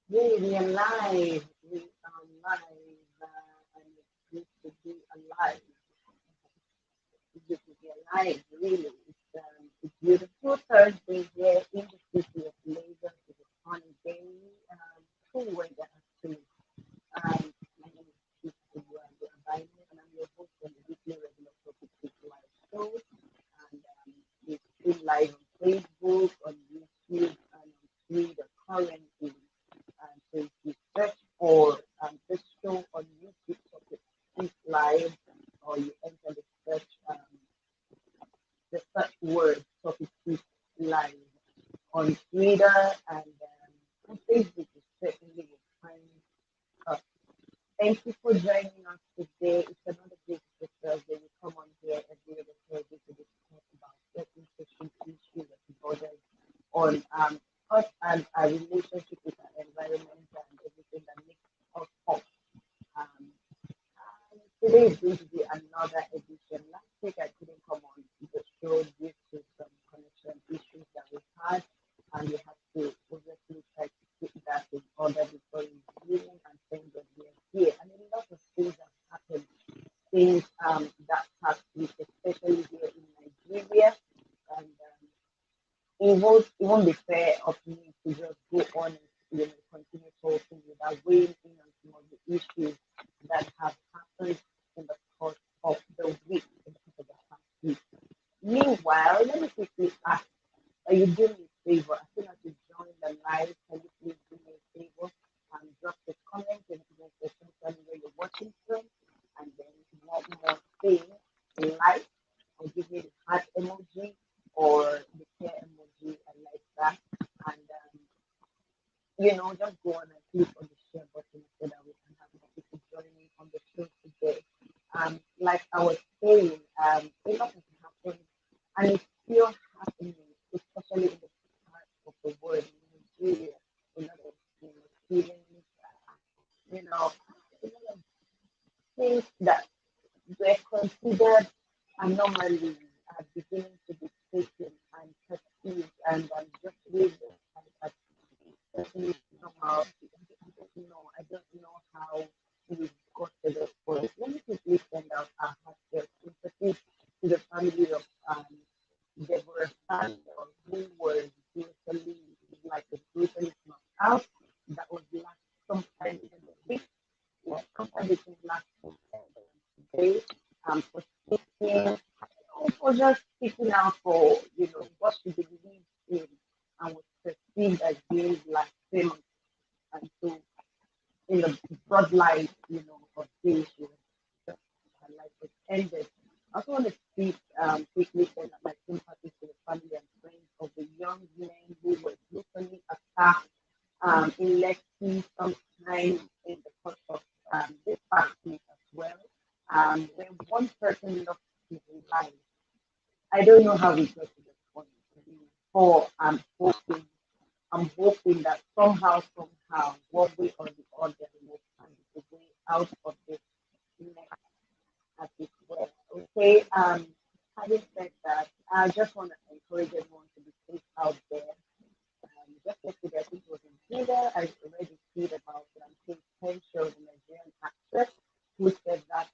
We are live. We are live. And it's good to be alive. It's good to be alive, really. It's beautiful Thursday here in the city of Lagos. It's a sunny day. Cool weather, actually. My name is Chief Abide, and I'm your host on the weekly regular topic live show. And it's still live on Facebook, on YouTube, and on Twitter currently. So if you search for this show on YouTube, topic is live, or you enter the search word topic is live on Twitter and on Facebook, you certainly will find us. Thank you for joining us today. It's another beautiful Thursday. We come on here every other Thursday to discuss about certain social issues that bother on us and our relationship with our environment and everything that makes us up. Um, Today is going to be another edition. Last week I couldn't come on the show due to some connection issues that we had, and we had to obviously try to put that in order before resuming. And thank God we are here. And a lot of things have happened since that past week, especially here in Nigeria. And it won't be fair of me to just go on and continue talking without weighing in on some of the issues that have happened in the course of the week, in the course of the past week. Meanwhile, let me quickly ask, are you doing me a favor? As soon as you join the live, can you please do me a favor and drop a comment and comment section, tell me where you're watching from, and then one more thing, like, or give me the heart emoji or the care emoji. I like that. And just go on and click on the share button so that we can have more people joining on the show today. Like I was saying, a lot has happened and it's still happening, especially in the part of the world in Nigeria. A lot of feelings, you know, a lot of things that were considered anomaly are beginning to be taken and perceived and just lived as certainly somehow I don't know how we got to this point. Let me quickly send out our heartfelt sympathy to the family of Deborah Sanders, who was brutally, like a brutally knocked out. That was last sometime in the week. Yeah, sometime between last week and today. For speaking, for just speaking out for what she believes in and was perceived as being blasphemous, and so in the broad light, of day she was just her life was ended. I also want to speak quickly send out my sympathy to the family and friends of the young men who were brutally attacked in Lekki sometime in the course of this past week as well, where one person lost his life. I don't know how we got to this point. Before I'm hoping that somehow, one way or the other, we'll find a way out of this mess as it were. Okay. Having said that, I just want to encourage everyone to be safe out there. Just yesterday, I think it was in Twitter, I already tweeted about Kate Henshaw, the Nigerian actress, who said that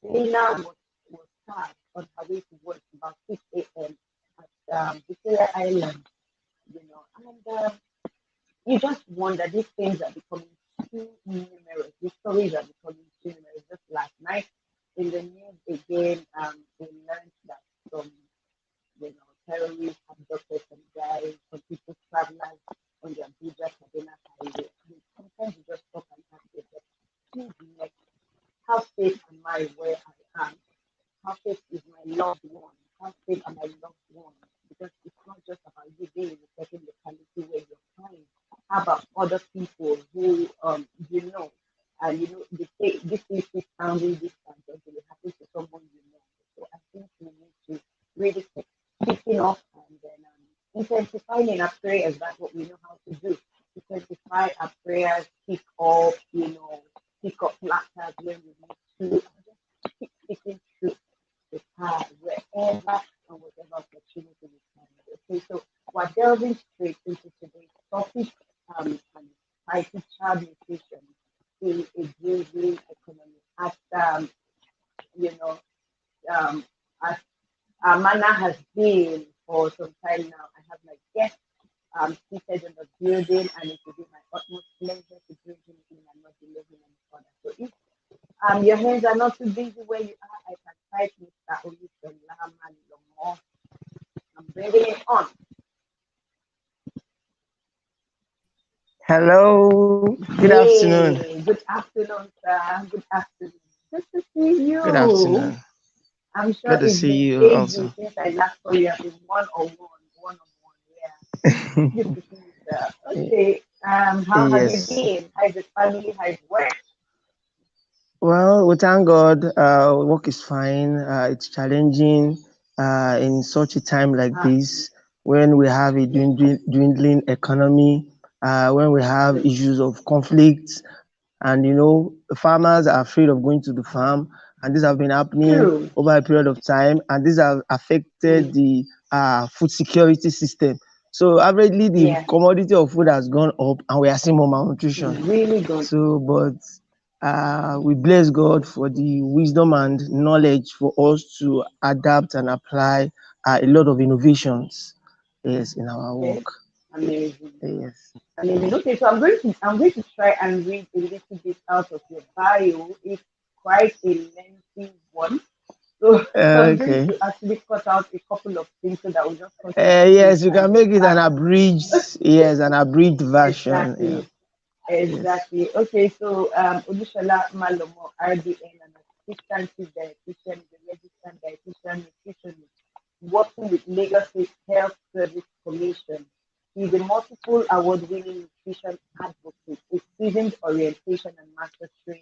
Selena was stabbed on her way to work about 6 a.m. at Victoria Island, and you just wonder these things are becoming too numerous. These stories are becoming too numerous. Just last night in the news again, we learned that some terrorists abducted some guys, some people travelers on the Abuja Kaduna highway. And sometimes you just stop and ask yourself, who's next? How safe am I where I am? How safe is my loved one? How safe are my loved ones? Because it's not just about you being in a certain locality where you're fine. How about other people who and they say this is this boundary distance until it happens to someone you know. So I think we need to really keep picking up and then intensifying our prayers. That's what we know how to do. Intensify our prayers, pick up placards when we need to, and just keep speaking truth with her wherever and whatever opportunity we can. Okay, so we're delving straight into today's topic, and it's untitled child nutrition in a dwindling economy. As you know, um, as our manner has been for some time now, I have my guest seated in the building, and it will be my utmost pleasure to bring him in and not delay him any further. So if your hands are not too busy where you are, I can type Mr. Olusola Malomo. I'm bringing it on. Hello, good afternoon. Hey, good afternoon, sir. Good afternoon. Good to see Good you. afternoon. I'm sure Good to it's see been you ages also. since I last saw you. I've been one on one. Yeah. Good to see you, sir. Okay. How have you Yes. been? How's the family? How's work? Well, we thank God. Work is fine. It's challenging in such a time like Ah, this when we have a yeah. dwindling economy, when we have True. issues of conflicts, and farmers are afraid of going to the farm, and these have been happening True. over a period of time, and these have affected Mm, the food security system. So, averagely, the yeah. commodity of food has gone up, and we are seeing more malnutrition. Really good. So, but we bless God for the wisdom and knowledge for us to adapt and apply a lot of innovations, yes, in our Okay. work. Amazing. Yes. Amazing. Okay, so I'm going to try and read a little bit out of your bio. It's quite a lengthy one. So I'm going Okay. to actually cut out a couple of things so that we just concentrate Yes, you on can your make it bio. an abridged version. Yeah. Exactly. Yes. Exactly. Okay, so Olusola Malomo, RDN, an assistant chief dietitian, is a registered dietitian nutritionist working with Lagos State Health Service Commission. He is a multiple award-winning nutrition advocate, a seasoned orientation and master trainer.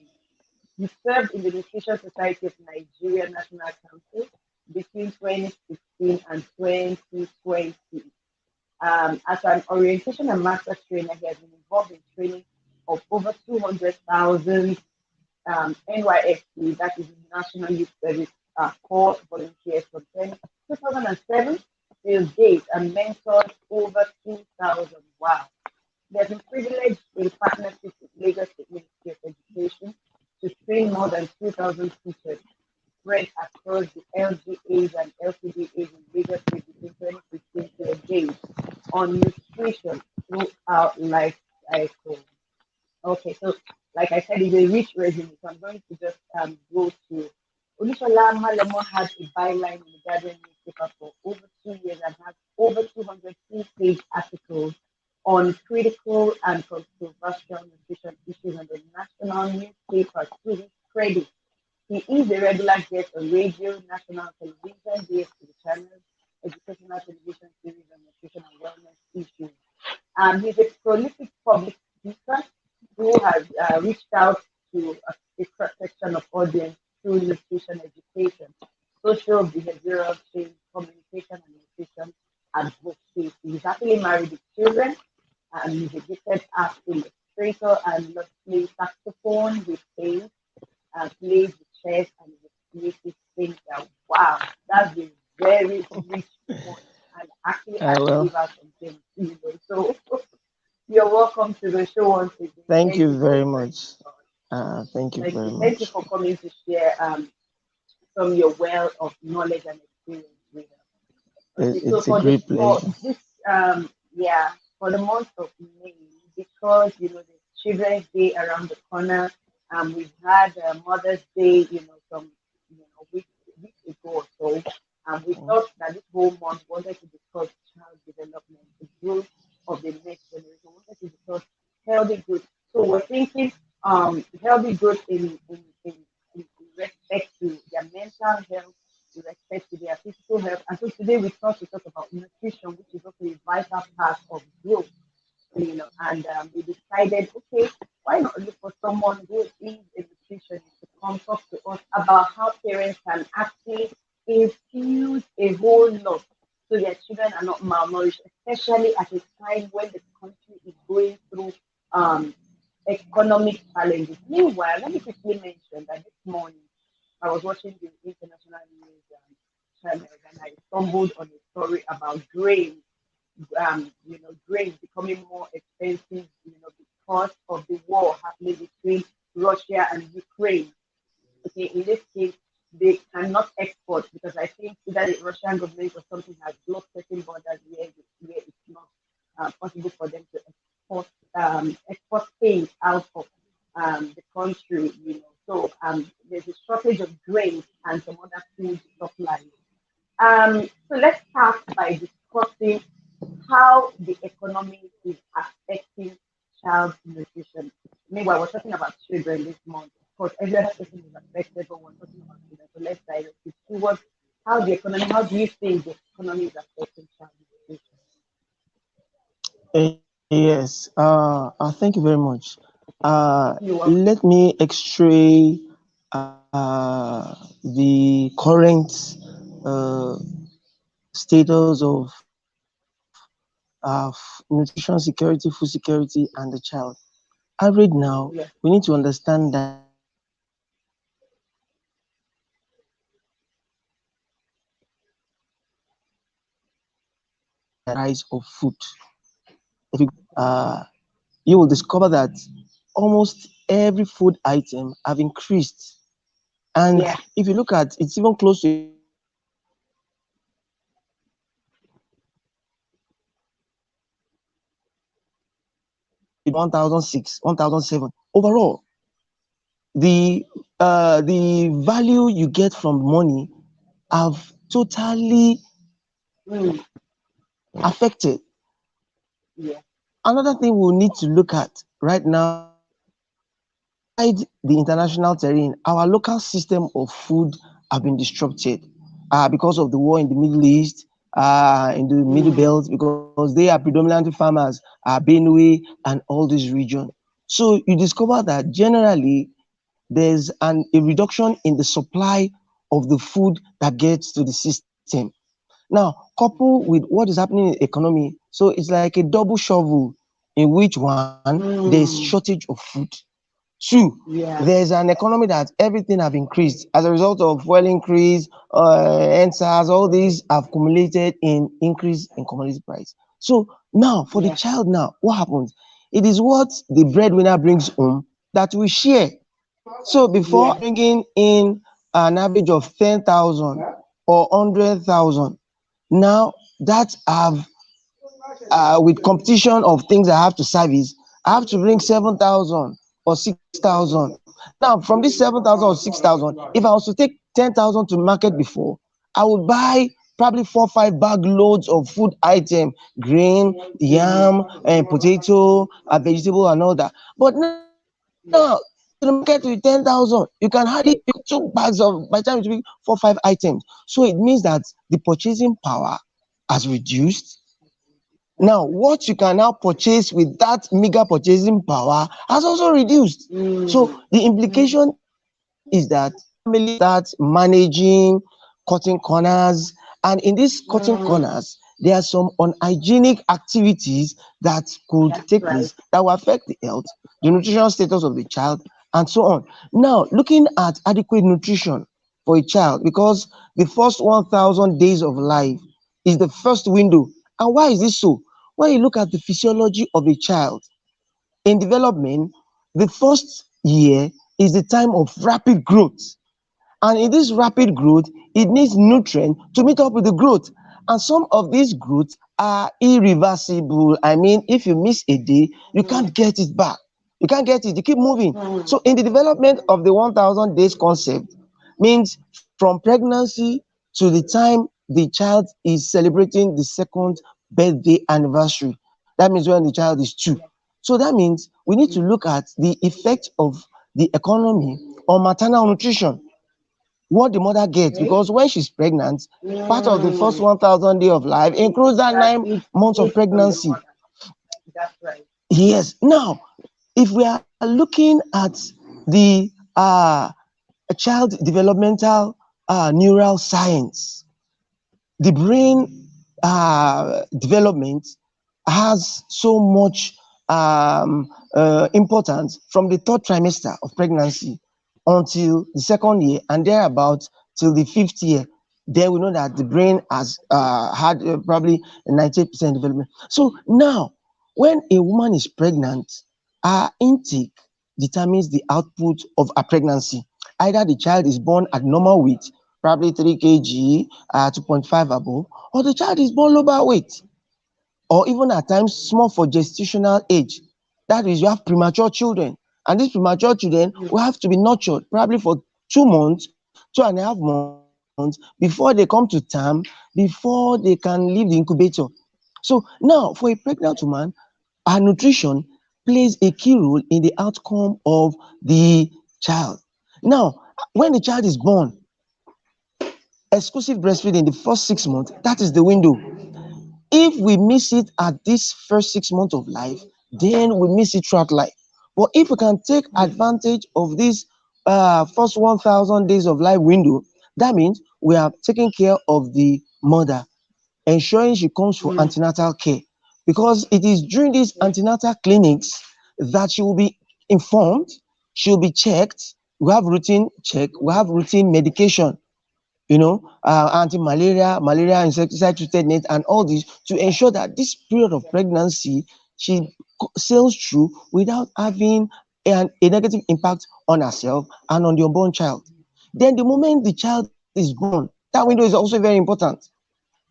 He served in the Nutrition Society of Nigeria National Council between 2016 and 2020. As an orientation and master trainer, he has been involved in training of over 200,000 NYSC, that is National Youth Service Corps volunteers from 2007 till date, and mentored over 2,000. Wow. He has been privileged in partnership with Lagos State Ministry of Education to train more than 2,000 teachers spread across the LGAs and LCDAs in Lagos State between 2016 to date on nutrition throughout life cycle. Okay, so like I said, it's a rich resume. So I'm going to just go to Olusola Malomo had a byline in the Guardian newspaper for over 2 years and has over 200 full-page articles on critical and controversial nutrition issues on the national newspaper. To his credit, he is a regular guest on radio, national television, DSTV channels, educational television series on nutrition and wellness issues. He's a prolific public speaker who has reached out to a cross section of audience through nutrition education, social behavioral change, communication and nutrition advocacy. He's happily married with children, and he's a gifted art illustrator and loves playing saxophone with bass, plays with chess, and is a creative thinker. Wow, that's a very rich one. And actually had to Well, give us some things, So you're welcome to the show once again. thank Thank you you so very very much. much. Thank you Thank very you. Thank you much. for coming to share from your wealth of knowledge and experience with us. Okay, so It's a great for pleasure. this yeah, for the month of May, because the Children's Day around the corner, we've had Mother's Day, some weeks ago or so. We thought that this whole month wanted to discuss child development, the growth of the next generation. We wanted to discuss healthy growth. So we're thinking healthy growth in respect to their mental health, in respect to their physical health. And so today we thought to talk about nutrition, which is also a vital part of growth. And we decided, okay, why not look for someone who is a nutritionist to come talk to us about how parents can actually infuse a whole lot so their children are not malnourished, especially at a time when the country is going through um, economic challenges. Meanwhile, let me quickly mention that this morning I was watching the international news channels and I stumbled on a story about grains becoming more expensive, because of the war happening between Russia and Ukraine. Okay, in this case, they cannot export because I think either the Russian government or something has blocked certain borders where it's not possible for them to export things out of the country, you know. So there's a shortage of grains and some other food supplies. So let's start by discussing how the economy is affecting child nutrition. Meanwhile, we're talking about children this month. Of course, every other person is affected, but we're talking about children. So let's direct it towards how the economy, how do you think the economy is affecting child nutrition? Yes. Thank you very much. You are Let me x-ray the current uh, status of nutrition security, food security, and the child. Average now, yeah. we need to understand that price of food. If you you will discover that almost every food item have increased. And Yeah. if you look at it's even close to 1006, 1007. Overall, the value you get from money have totally Mm, affected. yeah. Another thing we'll need to look at right now is that outside the international terrain, our local system of food have been disrupted because of the war in the Middle East, in the Middle Mm, Belt, because they are predominantly farmers, Benue, and all this region. So you discover that generally there's a reduction in the supply of the food that gets to the system. Now, coupled with okay. what is happening in the economy, so it's like a double shovel in which one, there's Mm, shortage of food. Two, yeah. there's an economy that everything have increased as a result of fuel increase, NSAS, all these have accumulated in increase in commodity price. So now for the Yeah. child now, what happens? It is what the breadwinner brings home that we share. So before Yeah. bringing in an average of 10,000 or 100,000, now that have with competition of things I have to service, I have to bring 7,000 or 6,000. Now, from this 7,000 or 6,000, if I was to take 10,000 to market before, I would buy probably 4 5 bag loads of food item, grain, Mm, yam, and potato, vegetable, and all that. But now, if you yeah. go to the market with 10,000, you can hardly pick 2 bags of, by the time you pick 4 5 items. So it means that the purchasing power has reduced. Now, what you can now purchase with that meager purchasing power has also reduced. So Mm, the mm, implication is that family start managing cutting corners, and in these cutting mm. corners, there are some unhygienic activities that could That's take right. place that will affect the health, the nutritional status of the child, and so on. Now, looking at adequate nutrition for a child, because the first 1,000 days of life is the first window. And why is this so? When you look at the physiology of a child in development, the first year is the time of rapid growth. And in this rapid growth, it needs nutrient to meet up with the growth. And some of these growths are irreversible. I mean, if you miss a day, you Mm, can't get it back. You can't get it, you keep moving. mm, So in the development of the 1,000 days concept, means from pregnancy to the time the child is celebrating the second birthday anniversary. That means when the child is two. yeah. So that means we need to Mm, look at the effect of the economy on maternal nutrition, what the mother gets, okay. because when she's pregnant, part of the first Mm, 1,000 day of life includes that that 9 months of eats from the pregnancy. mother. That's right. Yes. Now, if we are looking at the child developmental neural science, the brain development has so much importance from the third trimester of pregnancy until the second year and thereabout till the fifth year. Then we know that the brain has had probably 98% development. So now, when a woman is pregnant, Our intake determines the output of a pregnancy. Either the child is born at normal weight, probably 3 kg, 2.5 above, or the child is born lower weight, or even at times small for gestational age. That is, you have premature children, and these premature children Mm. will have to be nurtured probably for 2 months, 2.5 months before they come to term, before they can leave the incubator. So now, for a pregnant woman, our nutrition plays a key role in the outcome of the child. Now, when the child is born, exclusive breastfeeding the first 6 months, that is the window. If we miss it at this first 6 months of life, then we miss it throughout life. But if we can take Mm. advantage of this first 1,000 days of life window, that means we are taking care of the mother, ensuring she comes for Mm. antenatal care. Because it is during these Yeah. antenatal clinics that she will be informed, she will be checked. We have routine check, we have routine medication, anti-malaria, malaria insecticide treated net, and all this to ensure that this period of pregnancy she sails through without having a negative impact on herself and on the unborn child. Then, the moment the child is born, that window is also very important.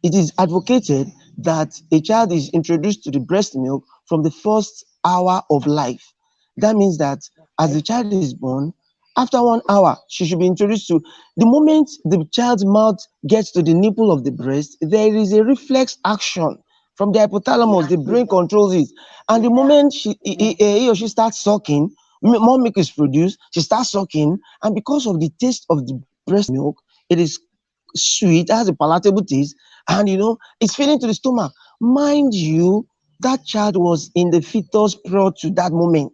It is advocated that a child is introduced to the breast milk from the first hour of life. That means that as Okay. the child is born, after 1 hour, she should be introduced to. The moment the child's mouth gets to the nipple of the breast, there is a reflex action from the hypothalamus. Yeah. The brain controls it. And the moment he or she starts sucking, more milk is produced, she starts sucking, and because of the taste of the breast milk, it is sweet, has a palatable taste, and it's feeding to the stomach. Mind you, that child was in the fetus prior to that moment.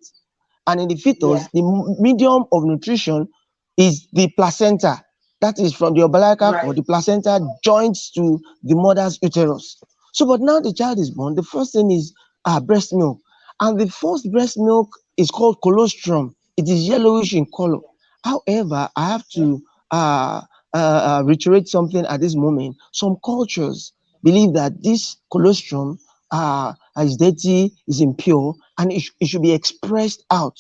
And in the Yeah. fetus, the medium of nutrition is the placenta. That is from the umbilical cord, Right. the placenta joins to the mother's uterus. So, but now the child is born, the first thing is breast milk. And the first breast milk is called colostrum. It is yellowish in color. However, I have Yeah. to uh, reiterate something at this moment. Some cultures believe that this colostrum is dirty, is impure, and it should be expressed out.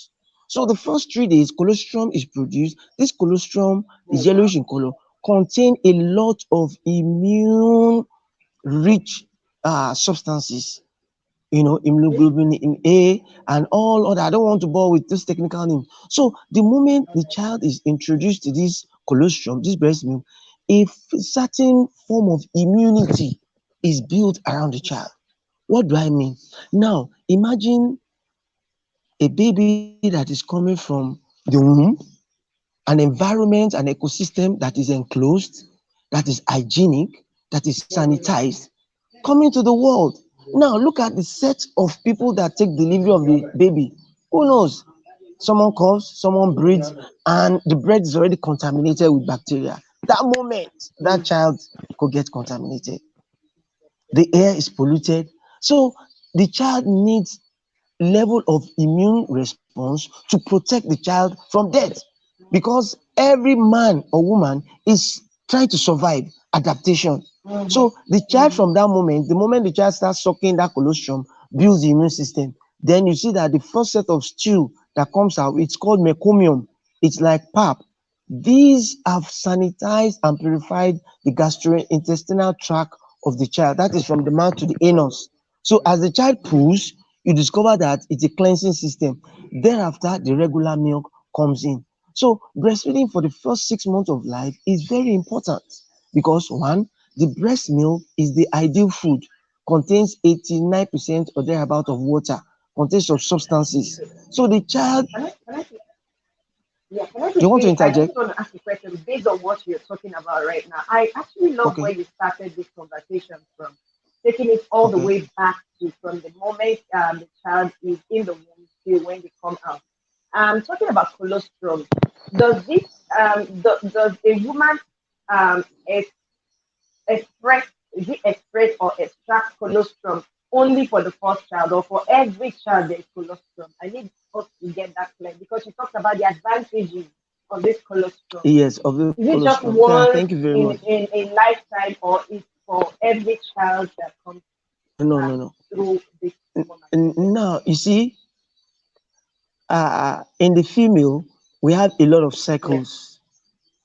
So the first 3 days, colostrum is produced. This colostrum Oh is wow. yellowish in color, contain a lot of immune rich substances, Okay. immunoglobulin in A and all other. I don't want to bore with this technical name. So the moment the Okay. child is introduced to this colostrum, this breast milk, a certain form of immunity is built around the child. What do I mean? Now, imagine a baby that is coming from the womb, an environment, an ecosystem that is enclosed, that is hygienic, that is Mm. sanitized, coming to the world. Now, look at the set of people that take delivery of the baby. Who knows? Someone coughs, someone breathes, and the bread is already contaminated with bacteria. That moment, that Mm. child could get contaminated. The air is polluted. So the child needs level of immune response to protect the child from death, because every man or woman is trying to survive adaptation. Mm-hmm. So the child Mm-hmm. from that moment, the moment the child starts sucking that colostrum, builds the immune system. Then you see that the first set of stew that comes out, it's called meconium. It's like pap. These have sanitized and purified the gastrointestinal tract of the child. That is from the mouth to the anus. So as the child pulls, you discover that it's a cleansing system. Thereafter, the regular milk comes in. So breastfeeding for the first 6 months of life is very important because one, the breast milk is the ideal food, contains 89% or thereabout of water, contains of substances. Okay. So the child, Can I Yeah, can I you want to quickly? I interject? just want to ask a question based on what you're talking about right now. I actually love where Okay, you started this conversation from, taking it all the okay. way back to from the moment the child is in the womb till when they come out. Talking about colostrum, does this does a woman um, express is it express or extract colostrum only for the first child or for every child there's colostrum? I need us to get that clear because you talked about the advantages of this colostrum. Yes, of the Is it just colostrum. Yeah, once thank you very much. in a lifetime or is for every child that comes No, no, no. through this woman? Now, you see, in the female, we have a lot of Yeah. cycles.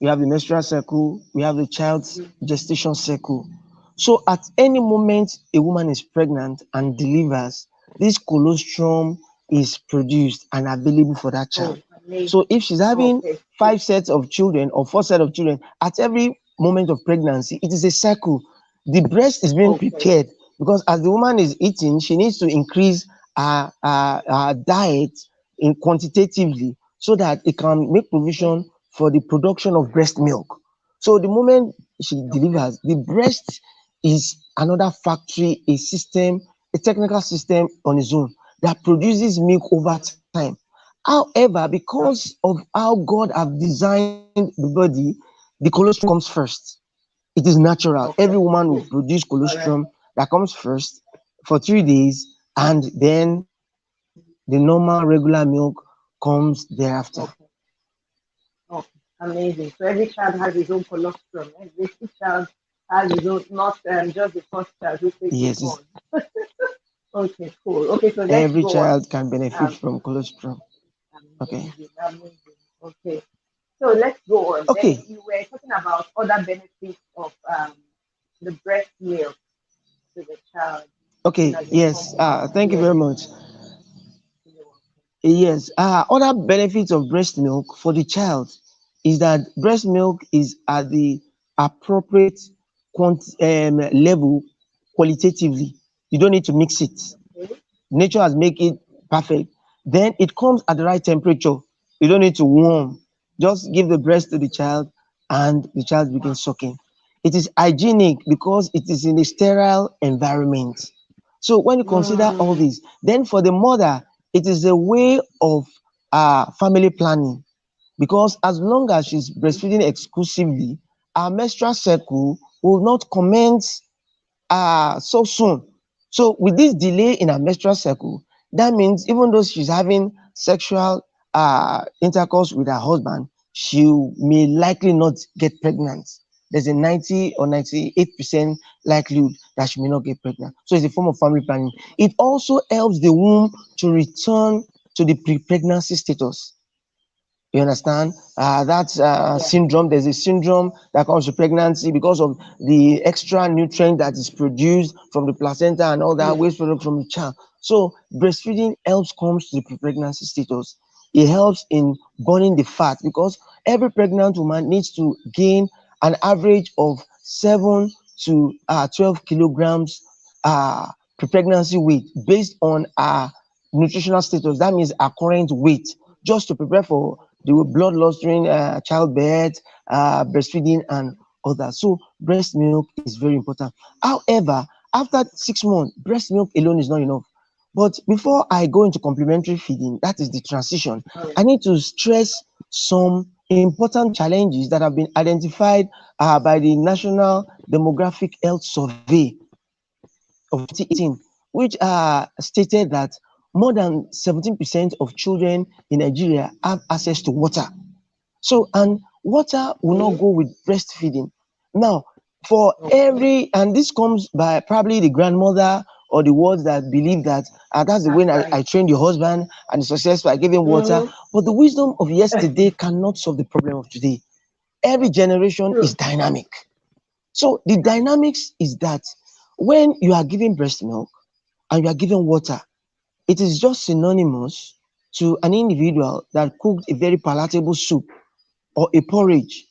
We have the menstrual cycle, we have the child's Mm. gestation cycle. So at any moment a woman is pregnant and delivers, this colostrum is produced and available for that Oh, child. So amazing. if she's having Okay, cool. 5 sets of children or 4 sets of children, at every moment of pregnancy, it is a cycle. The breast is being Okay, prepared because as the woman is eating, she needs to increase her diet in quantitatively so that it can make okay, provision for the production of breast milk. So the moment she okay, delivers, the breast is another factory, a system, a technical system on its own that produces milk over mm, time. However, because okay, of how God have designed the body, the colostrum comes first. It is natural. Every okay, woman will cool. produce All right. colostrum that comes first for 3 days, and then the normal regular milk comes thereafter. Okay, okay. Amazing. So every child has his own colostrum. Every child has his own, not just the first child who takes it Yes, born. Okay, cool. Okay, so let's every go on. child can benefit Um, from colostrum. Okay. amazing, amazing. Okay, so let's go on. Then Okay. you were talking about other benefits of the breast milk to the child, Okay. as a form Yes. of Thank you very healing. much. Yes. Other benefits of breast milk for the child is that breast milk is at the appropriate level qualitatively. You don't need to mix it. Okay. Nature has made it perfect. Then it comes at the right temperature. You don't need to warm. Just give the breast to the child and the child Wow. begins sucking. It is hygienic because it is in a sterile environment. So when you consider all Mm, this, then for the mother, it is a way of family planning because as long as she's breastfeeding exclusively, her menstrual cycle will not commence so soon. So with this delay in her menstrual cycle, that means even though she's having sexual intercourse with her husband, she may likely not get pregnant. There's a 90 or 98% likelihood that she may not get pregnant. So it's a form of family planning. It also helps the womb to return to the pre-pregnancy status. You understand? That's yeah. syndrome. There's a syndrome that comes with pregnancy because of the extra nutrient that is produced from the placenta and all that Mm, waste product from the child. So breastfeeding helps comes to the pre-pregnancy status. It helps in burning the fat because every pregnant woman needs to gain an average of 7 to 12 kilograms pre-pregnancy weight based on our nutritional status. That means our current weight, just to prepare for the blood loss during childbirth, breastfeeding, and others. So breast milk is very important. However, after 6 months, breast milk alone is not enough. But before I go into complementary feeding, that is the transition, all right. I need to stress some important challenges that have been identified by the National Demographic Health Survey of 2018, which stated that more than 17% of children in Nigeria have access to water. So, and water will not Okay. go with breastfeeding. Now, for Okay. every, and this comes by probably the grandmother or the words that believe that that's the way That's I right. trained your husband and it's successful, I gave him water. Mm-hmm. But the wisdom of yesterday cannot solve the problem of today. Every generation is True. dynamic. So the That's dynamics is that when you are giving breast milk and you are giving water, it is just synonymous to an individual that cooked a very palatable soup or a porridge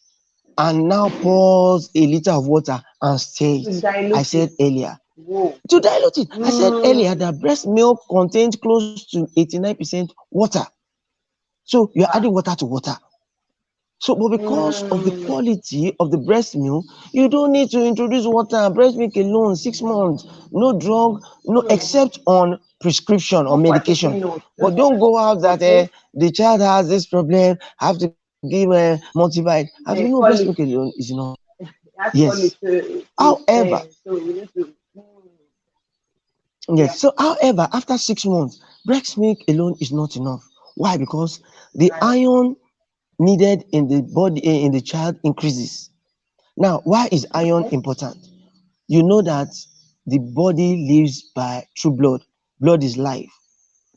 and now pours a liter of water and stir to it. I dilute said it. earlier, Whoa. to dilute it. I said earlier Mm, that breast milk contains close to 89% water. So you're wow. adding water to water. So, but because of the Mm, quality of the breast milk, you don't need to introduce water. Breast milk alone, 6 months, no drug, no mm. except on prescription or Hope we're medication. taking notes. But don't go out that Okay. the child has this problem, have to give multivite. As we know, They breast milk call it, alone is enough. that's call Yes. it to However, 10. So we need to, yeah, yes. So, however, after 6 months, breast milk alone is not enough. Why? Because the right. iron needed in the body in the child increases. Now, why is iron Okay. important? You know that the body lives by through blood. Blood is life.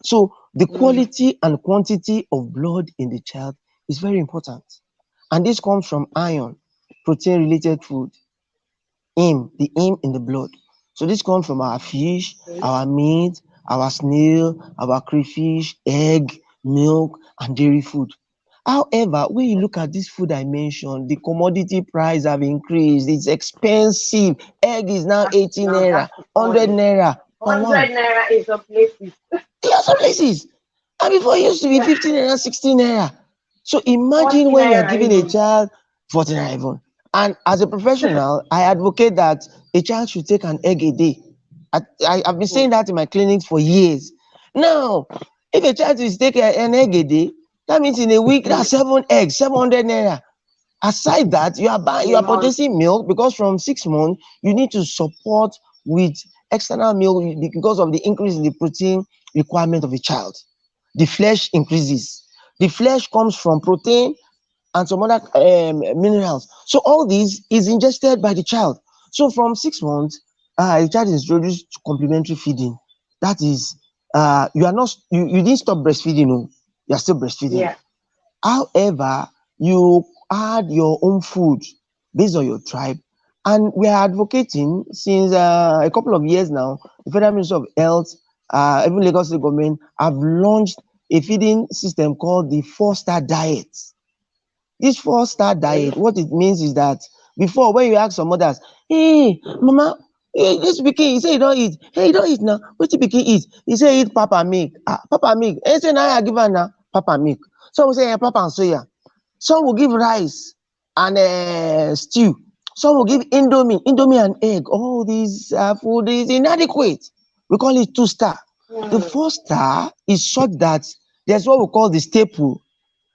So The Mm. quality and quantity of blood in the child is very important. And this comes from iron, protein related food, the heme in the blood. So this comes from our fish, Okay. our meat, our snail, our crayfish, egg, milk, and dairy food. However, when you look at this food I mentioned, the commodity price have increased. It's expensive. Egg is now That's 18 now naira, that's the 100 point. naira per 100 one. naira is some places. There are some places. And before it used to be Yeah, 15 naira, 16 naira. So imagine 40 when you are naira giving a even. child 14 naira even. And as a professional, I advocate that a child should take an egg a day. I've been Hmm. saying that in my clinics for years. Now, if a child is taking an egg a day, that means in a week, Hmm. that's 7 eggs, 700 naira. Aside that, In you a are month. purchasing milk because from 6 months you need to support with external milk because of the increase in the protein requirement of a child. The flesh increases. The flesh comes from protein and some other minerals. So all this is ingested by the child. So from 6 months, the child is introduced to complementary feeding. That is, you are not you didn't stop breastfeeding, no, you are still breastfeeding. Yeah. However, you add your own food based on your tribe. And we are advocating since a couple of years now, the Federal Ministry of Health, even Lagos State government have launched a feeding system called the 4-star diet. This 4-star Okay. diet, what it means is that before, when you ask some mothers, hey, mama, hey, this pikin, he say he don't eat. Hey, he don't eat now. Wetin pikin eat? He say he eat papa milk. Ah, papa milk. He say na I give am na papa milk. Some will say papa and soya. Some will give rice and stew. Some will give indomie and egg. All these food is inadequate. We call it 2-star. The Hmm. 4-star is such that there's what we call the staple.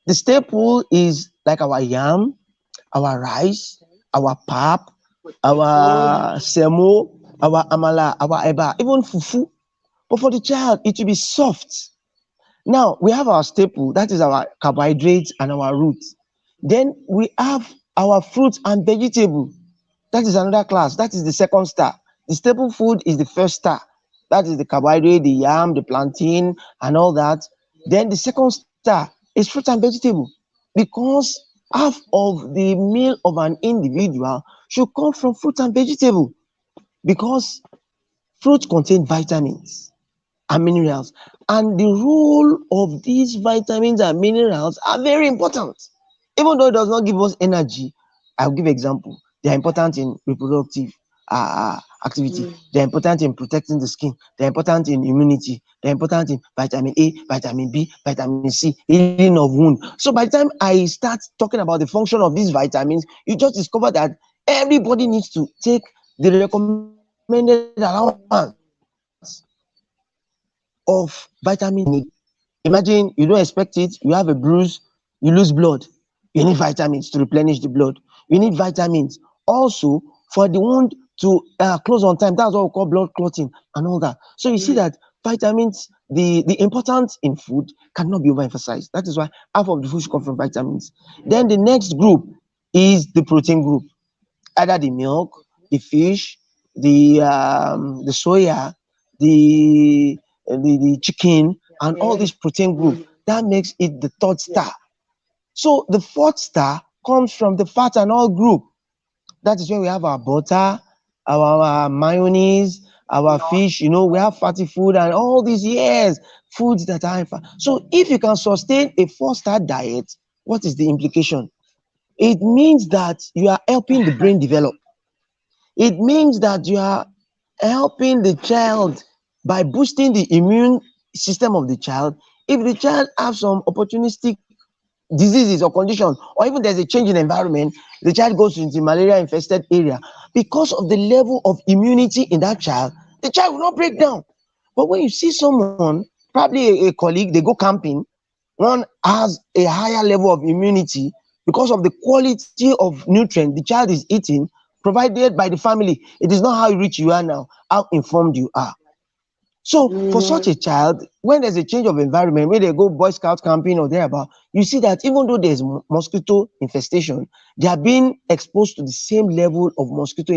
The staple is like our yam, our rice, Okay. our pap, Potato. our semo, our amala, our eba, even fufu. But for the child, it will be soft. Now we have our staple, that is our carbohydrates and our roots. Then we have our fruits and vegetable. That is another class. That is the 2nd star. The staple food is the 1st star. That is the carbohydrate, the yam, the plantain, and all that. Then the 2nd star is fruit and vegetable because half of the meal of an individual should come from fruit and vegetable because fruit contain vitamins and minerals. And the role of these vitamins and minerals are very important. Even though it does not give us energy, I'll give example. They are important in reproductive activity. Hmm. They are important in protecting the skin. They are important in immunity. They are important in vitamin A, vitamin B, vitamin C, healing of wound. So by the time I start talking about the function of these vitamins, you just discover that everybody needs to take the recommended allowance of vitamin they need. Imagine you don't expect it, you have a bruise, you lose blood. You need vitamins to replenish the blood. You need vitamins also for the wound to close on time. That's what we call blood clotting and all that. So you see that Hmm. vitamins, the importance in food cannot be overemphasized. That is why half of the food should come from vitamins. Then the next group is the protein group, either the milk, Okay. the fish, the soya, the chicken, Yeah. and all Egg. these protein group. Hmm. That makes it the third Yeah. star. So the 4th star comes from the fat and oil group. That is when we have our butter, our mayonnaise, our Not. fish. We have fatty food and all these, yes, foods that are in fat. So if you can sustain a 4-star diet, what is the implication? It means that you are helping the brain develop. It means that you are helping the child by boosting the immune system of the child. If the child have some opportunistic diseases or condition, or even there's a change in environment, the child goes into malaria infested area, because of the level of immunity in that child, the child will not break down. But when you see someone, probably a colleague, they go camping, one has a higher level of immunity because of the quality of nutrient the child is eating provided by the family. It is not how rich you are now, how informed you are. So for such Hmm. a child, when there's a change of environment, when they go Boy Scout camping or thereabout, you see that even though there's mosquito infestation, they are being exposed to the same level of mosquito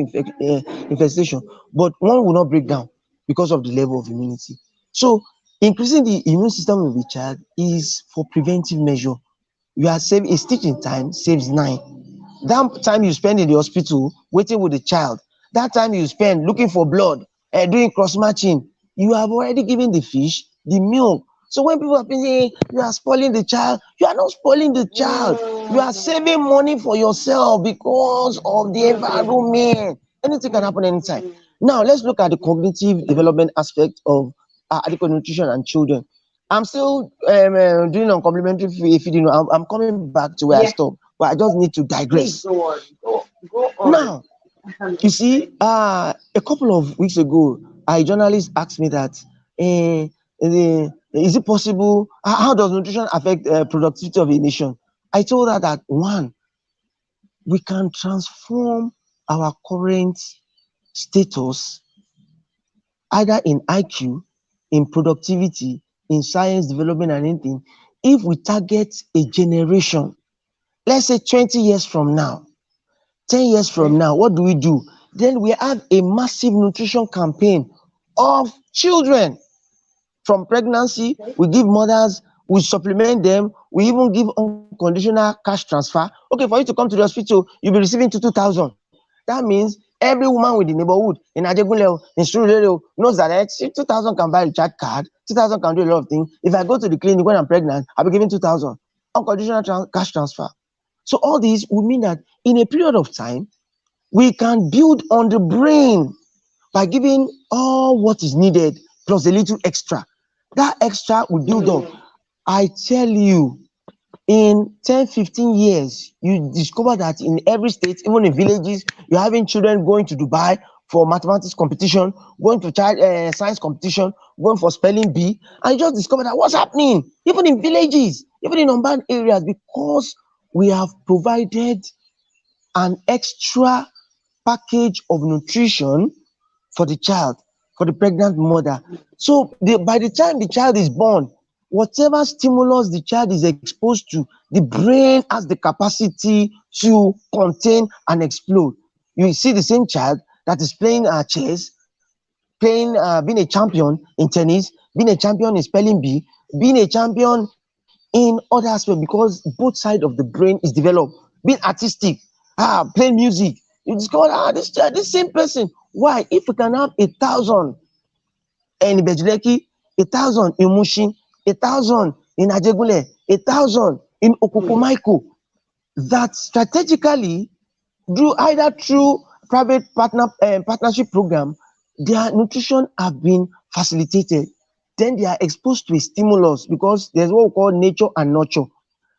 infestation, but one will not break Hmm. down because of the level of immunity. So Increasing the immune system of the child is for preventive measure. You are saving a stitch in time saves nine. That time you spend in the hospital waiting with the child, that time you spend looking for blood, doing cross matching, you have already given the fish the milk. So when people are saying you are spoiling the child, you are not spoiling the child. You are saving money for yourself because of the environment. Anything can happen anytime. Now let's look at the cognitive development aspect of adequate nutrition and children. I'm still doing on complementary feeding. I'm coming back to where I Yeah, stopped, but I just need to please digress. go on. Go on. Now, I'm you see, excited. a couple of weeks ago, a journalist asked me that, is it possible? How does nutrition affect productivity of a nation? I told her that one, we can transform our current status either in IQ, in productivity, in science development, and anything if we target a generation. Let's say 20 years from now, 10 years from Okay. now, what do we do? Then we have a massive nutrition campaign of children from pregnancy. Okay. We give mothers, we supplement them, we even give unconditional cash transfer. Okay, for you to come to the hospital, you'll be receiving 2,000. That means every woman with the neighborhood in Ajegunle, in Surulere knows that 2,000 can buy a child card, 2,000 can do a lot of things. If I go to the clinic when I'm pregnant, I'll be given 2,000. Unconditional cash transfer. So all these would mean that in a period of time, we can build on the brain by giving all what is needed plus a little extra. That extra will build up. I tell you, in 10, 15 years, you discover that in every state, even in villages, you're having children going to Dubai for mathematics competition, going to child science competition, going for spelling bee, and you just discover that what's happening, even in villages, even in urban areas, because we have provided an extra package of nutrition for the child, for the pregnant mother. So by the time the child is born, whatever stimulus the child is exposed to, the brain has the capacity to contain and explode. You see the same child that is playing chess, being a champion in tennis, being a champion in spelling bee, being a champion in other aspects because both sides of the brain is developed. Being artistic, playing music, you discover this child, this same person. Why? If we can have 1,000 in Bejuleki, 1,000 in Mushin, 1,000 in Ajegunle, 1,000 in Okukumaiko, that strategically, either through private partnership program, their nutrition have been facilitated. Then they are exposed to a stimulus because there's what we call nature and nurture.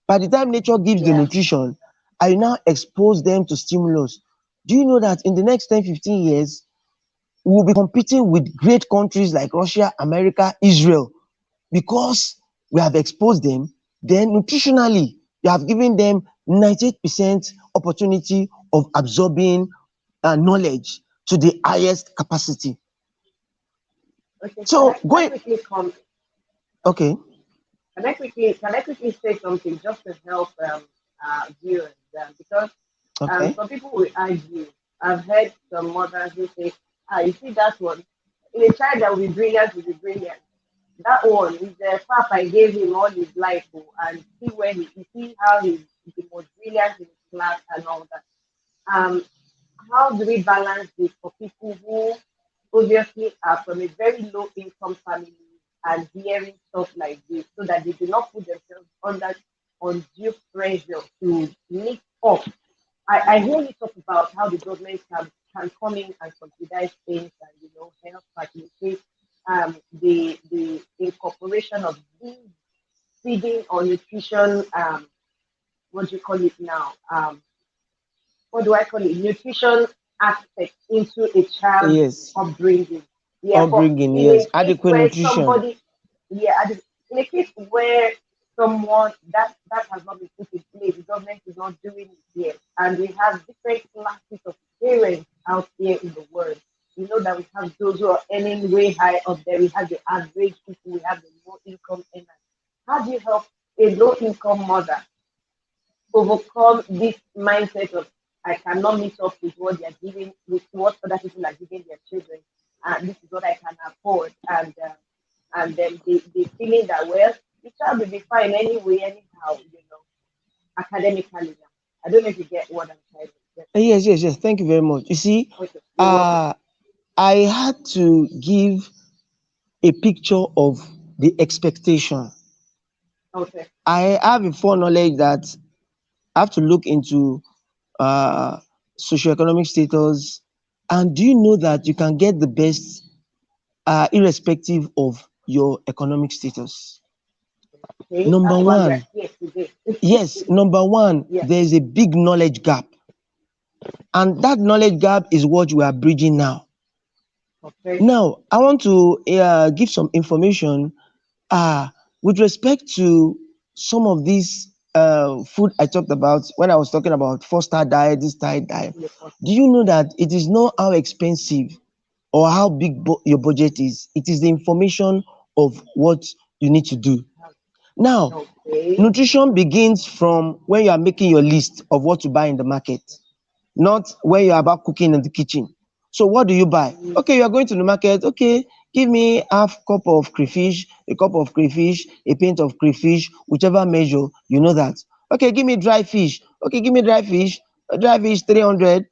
By the time nature gives the Yeah. nutrition, I now expose them to stimulus. Do you know that in the next 10, 15 years, we will be competing with great countries like Russia, America, Israel, because we have exposed them. Then nutritionally, you have given them 98% opportunity of absorbing knowledge to the highest capacity. Okay. So Can I going, quickly come? okay, Can I quickly say something just to help viewers? Because okay, some people will argue. I've heard some mothers who say, you see that one, in a child that will be brilliant will be brilliant. That one is the papa gave him all his life, and see where you see how he's the most brilliant in his class and all that. Um, how do we balance this for people who obviously are from a very low income family and hearing stuff like this so that they do not put themselves under undue pressure to meet up? I hear you talk about how the government can come in and subsidize things and help facilitate the incorporation of these feeding or nutrition what do you call it now? What do I call it? Nutrition aspect into a child's yes, upbringing. Yeah, but upbringing, in yes, a case adequate where nutrition, somebody, yeah, in a case where someone that has not been put in place, the government is not doing it yet, and we have different classes of parents out there in the world. You know that we have those who are earning way high up there. We have the average people. We have the low income earners. How do you help a low income mother overcome this mindset of I cannot meet up with what they are giving, with what other people are giving their children, and this is what I can afford. And and then they feeling that, well, the child will be fine anyway, anyhow, academically now. I don't know if you get what I'm trying to get. Yes, yes, yes. Thank you very much. You see, Okay, you're welcome. uh, I had to give a picture of the expectation. Okay. I have a foreknowledge that I have to look into uh, socioeconomic status. And do you know that you can get the best irrespective of your economic status? Okay, Number that's why we're one, here today. yes, number one, Yeah. there's a big knowledge gap. And that knowledge gap is what we are bridging now. Okay. Now, I want to give some information with respect to some of these food I talked about when I was talking about four-star diet, this diet. Yeah, for Do you know that it is not how expensive or how big your budget is? It is the information of what you need to do. sure. Now, Okay. nutrition begins from when you are making your list of what to buy in the market, not when you're about cooking in the kitchen. So what do you buy? Mm, Okay, you are going to the market. Okay, give me half cup of crayfish, a cup of crayfish, a pint of crayfish, whichever measure, you know that. Okay, give me dry fish. Okay, give me dry fish 300,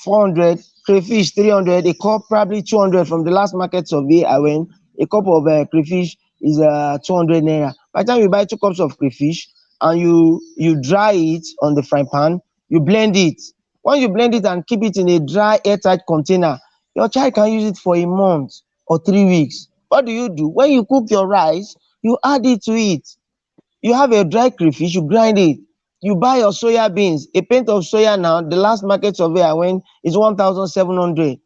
400, crayfish 300, a cup probably 200 from the last market survey I went. A cup of crayfish is 200 naira. By the time you buy 2 cups of crayfish and you dry it on the frying pan, you blend it. When you blend it and keep it in a dry airtight container, your child can use it for a month or 3 weeks. What do? When you cook your rice, you add it to it. You have a dry crayfish, you grind it. You buy your soya beans. A pint of soya now, the last market survey I went, is 1,700.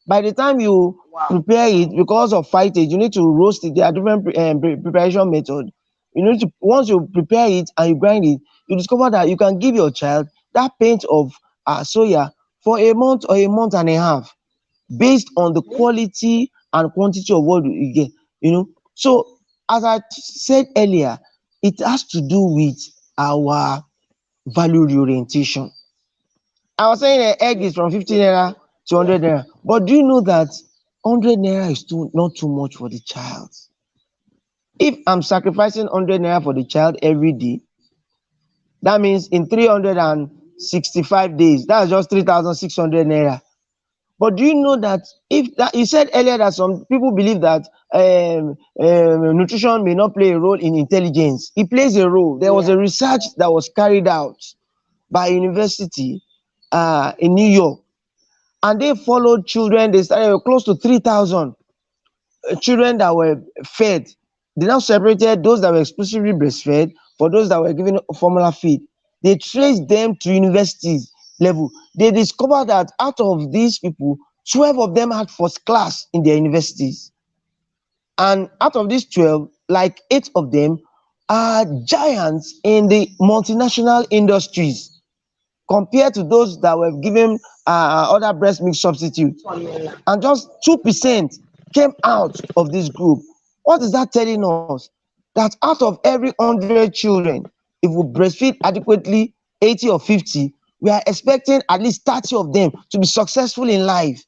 By the time you wow. prepare it, because of fightage, you need to roast it. There are different preparation methods. You need to, once you prepare it and you grind it, you discover that you can give your child that pint of soya for a month or a month and a half, based on the Okay. quality and quantity of what you get. So as I said earlier, it has to do with our value reorientation. I was saying egg Yes, is from 50 yes, naira yes. to Yeah. 100 naira. But do you know that 100 naira is not too much for the child? If I'm sacrificing 100 naira for the child every day, that means in 365 days, that's just 3,600 naira. But do you know that if that you said earlier that some people believe that nutrition may not play a role in intelligence? It plays a role. There was Yeah. a research that was carried out by a university in New York, and they followed children. They started close to 3,000 children that were fed. They now separated those that were exclusively breastfed for those that were given formula feed. They traced them to universities level. They discovered that out of these people, 12 of them had first class in their universities. And out of these 12, like 8 of them are giants in the multinational industries, compared to those that were given other breast milk substitutes. Formula. And just 2% came out of this group. What is that telling us? That out of every 100 children, if we breastfeed adequately 80 or 50, we are expecting at least 30 of them to be successful in life,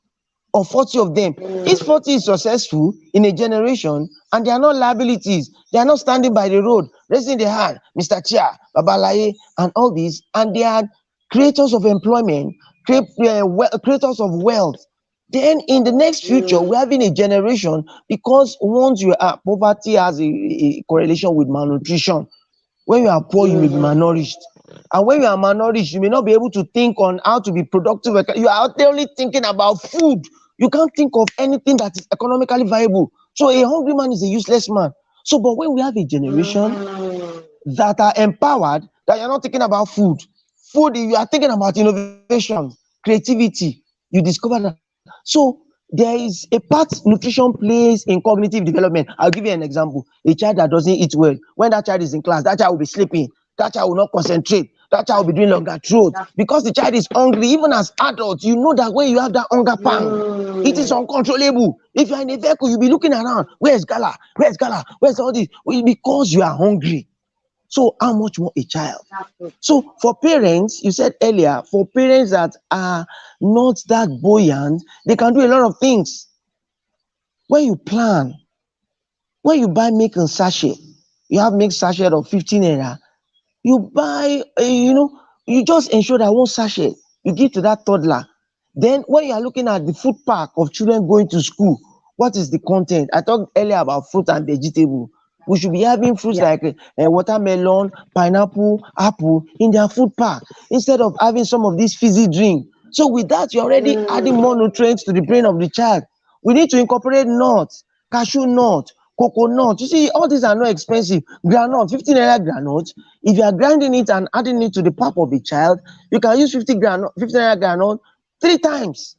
or 40 of them. If Mm, 40 is successful in a generation and they are not liabilities, they are not standing by the road, raising their hand, Mr. Chia, Babalaye, and all these, and they are creators of employment, creators of wealth, then in the next future, mm, we're having a generation, because once you are poverty has a correlation with malnutrition. When you are poor, you may be mm, malnourished. And when you are malnourished, you may not be able to think on how to be productive. You are only thinking about food. You can't think of anything that is economically viable. So a hungry man is a useless man. So, but when we have a generation mm, that are empowered, that you're not thinking about food, you are thinking about innovation, creativity, you discover that. So there is a part nutrition plays in cognitive development. I'll give you an example. A child that doesn't eat well, when that child is in class, that child will be sleeping, that child will not concentrate, that child will be doing longer throat, that's because the child is hungry. Even as adults, you know that when you have that hunger pang, it is mm, uncontrollable. If you're in a vehicle, you'll be looking around. Where's Gala? Where's Gala? Where's all this? Well, because you are hungry. So how much more a child? that's so true. So for parents, you said earlier, for parents that are not that buoyant, they can do a lot of things. When you plan, When you buy milk in sachet, you have milk sachet of 15 naira, you buy, you just ensure that one sachet you give to that toddler. Then when you are looking at the food pack of children going to school, what is the content? I talked earlier about fruit and vegetable. We should be having fruits Yeah. like watermelon, pineapple, apple in their food pack instead of having some of these fizzy drink. So with that, you're already adding Mm, more nutrients to the brain of the child. We need to incorporate nuts, cashew nut, coconut. You see, all these are not expensive. Groundnut, 15 naira groundnut. If you are grinding it and adding it to the pap of a child, you can use 50 naira groundnut 3 times.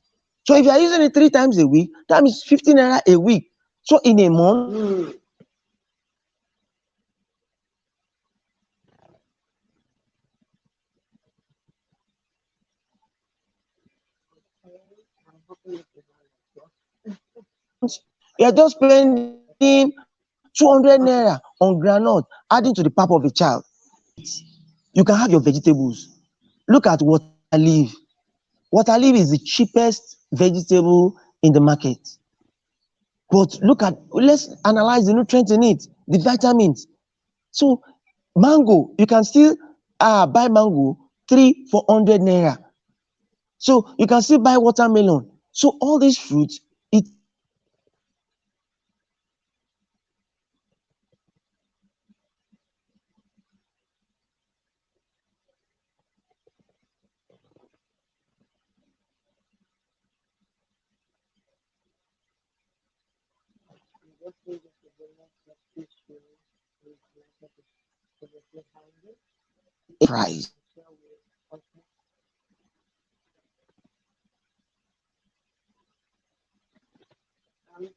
So if you are using it 3 times a week, that means 15 naira a week. So in a month, mm. Okay. I'm hoping it is not you are just spending 200 naira on okay. groundnut, adding to the pap of a child. You can have your vegetables. Look at water leaf. Water leaf is the cheapest vegetable in the market. But let's analyze the nutrients in it, the vitamins. So mango, you can still buy mango 3 for 100 naira. So you can still buy watermelon. So all these fruits, it is very affordable. So if you are looking at I'm just thinking to the next issue is like to the behind it and price. share with okay.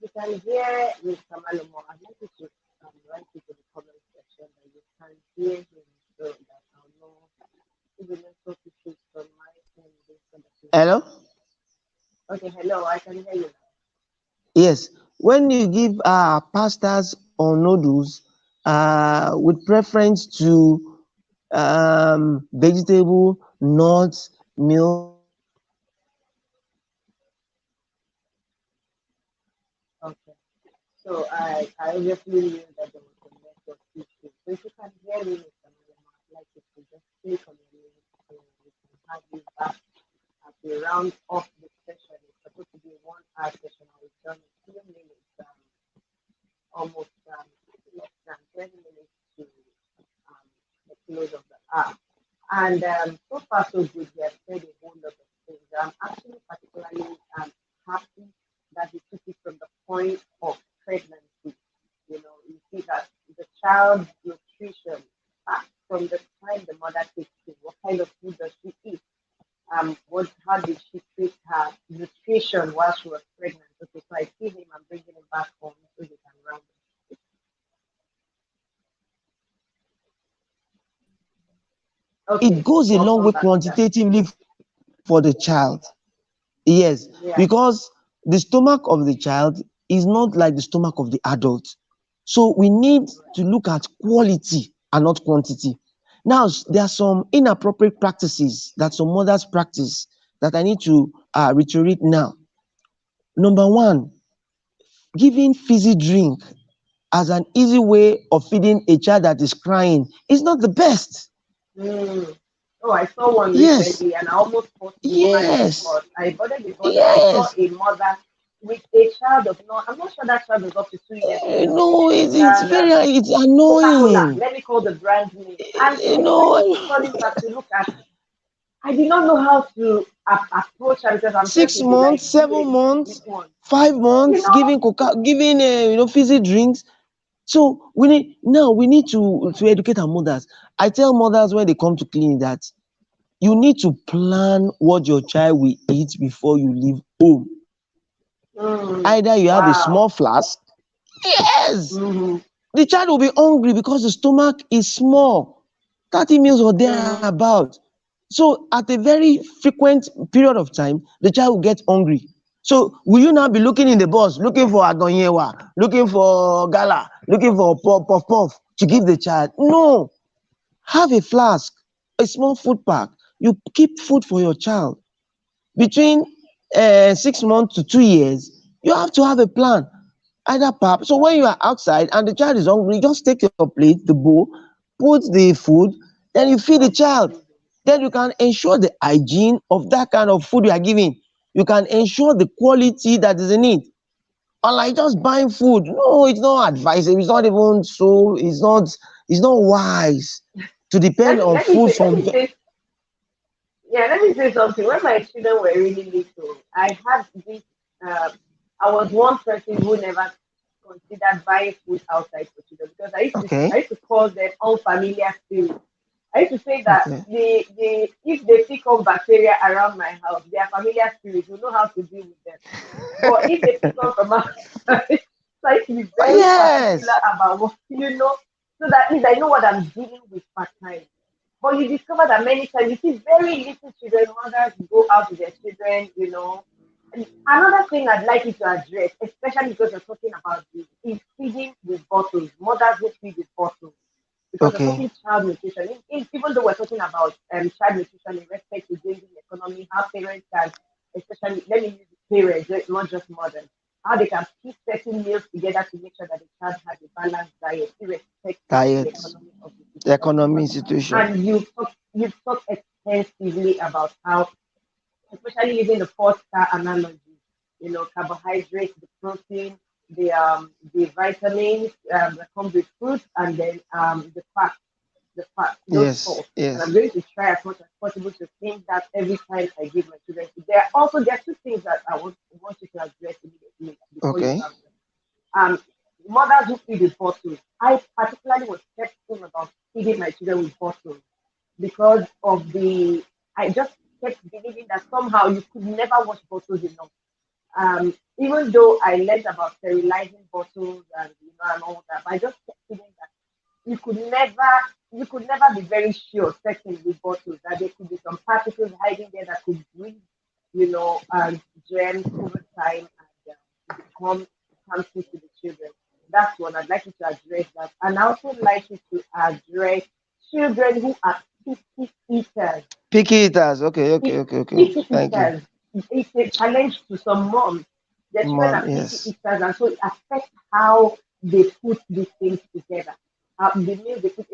You can hear Mr. Malomo. I'd like you to write it in the comment section that you can hear him so that I'll know if the network issues from my end based on the Hello? hear. Okay, hello, I can hear you now. Yes. When you give pastas or noodles with preference to vegetable, nuts, milk, Okay. So I obviously knew that there was a network issue. So if you can hear me, Mr. Malema, I'd like you to just click on your link so we can have you back as we round off the session. It's supposed to be a 1 hour session. I was done in 2 minutes, almost less than 20 minutes to um, the close of the hour. And so far, so good. He has said a whole lot of things. I'm actually particularly happy that he took it from the point of pregnancy. You know, you see that the child's nutrition, from the time the mother takes it, what kind of food does she eat? How did she treat her nutrition while she was pregnant? Okay, so I see him. I'm bringing him back home so he can round it. it Okay, goes a long welcome way back, sir. quantitatively for the child. Yes, because Yeah. the stomach of the child is not like the stomach of the adult. So we need to Right. look at quality and not quantity. Now, there are some inappropriate practices that some mothers practice that I need to reiterate now. Number one, giving fizzy drink as an easy way of feeding a child that is crying is not the best. Mm. Oh, I saw one Yes, recently and I almost post the woman yes, because I bothered because I saw yes. a mother with a child of no, I'm not sure that child was up to 2 years old, No, giving the it's child very, it's Coca-Cola. annoying. Let me call the brand name. And You when know, turning back to look at, I did not know how to approach her because I'm six thinking like months, give a seven sweet months, one. five You months, know, giving coca, giving fizzy drinks. So we need to educate our mothers. I tell mothers when they come to clinic that you need to plan what your child will eat before you leave home. Either you have a wow. small flask. Yes, Mm-hmm. the child will be hungry because the stomach is small, 30 meals or Mm-hmm. thereabout. So at a very frequent period of time, the child will get hungry. So will you now be looking in the bus, looking for agonyewa, looking for gala, looking for puff puff to give the child? No, have a flask, a small food pack. You keep food for your child between 6 months to 2 years. You have to have a plan. either pap. So when you are outside and the child is hungry, just take your plate, the bowl, put the food, then you feed the child. Then you can ensure the hygiene of that kind of food you are giving. You can ensure the quality that is in it. Unlike just buying food, no, it's not advisable. It's not even so. It's not wise to depend on let me food say let from. me say Yeah, let me say something. When my children were really little, I had this. Um, I was one person who never considered buying food outside for children because Okay, I used to call them unfamiliar spirits. I used to say that okay. they if they pick up bacteria around my house, they are familiar spirits. We know how to deal with them. But if they pick up from outside, so I used to be Oh, very particular yes. about what so that at least I know what I'm dealing with part time. But you discover that many times you see very little children, mothers go out with their children, And another thing I'd like you to address, especially because you're talking about this, is feeding with bottles, mothers who feed with bottles. Because we're Okay, talking child nutrition. Even though we're talking about child nutrition in respect to changing the economy, how parents can, especially, let me use parents, not just mothers, how they can piece certain meals together to make sure that the child has a balanced diet, irrespective of the diet, economy of the economy situation. situation. And you've talked extensively about how, especially using the four-star analogy, carbohydrates, the protein, the vitamins that come with fruits, and then the fat, those Yes, four. And I'm yes. going to try as much as possible to think that every time I give my children. There are two things that I want you to address immediately before you Okay, answer. Um, Mothers who feed with bottles. I particularly was skeptical about feeding my children with bottles because of I just kept believing that somehow you could never wash bottles enough. Even though I learned about sterilizing bottles and all that, but I just kept feeling that you could never you could never be very sure, certain with bottles, that there could be some particles hiding there that could breed, germs over time and become harmful to the children. That's one I'd like you to address that. And I also like you to address children who are picky eaters. picky eaters. Okay, okay, Pick, okay, okay. picky Thank you, eaters. It's a challenge to some moms. Their children mom. are picky Yes. eaters, and so it affects how they put these things together. The meal they put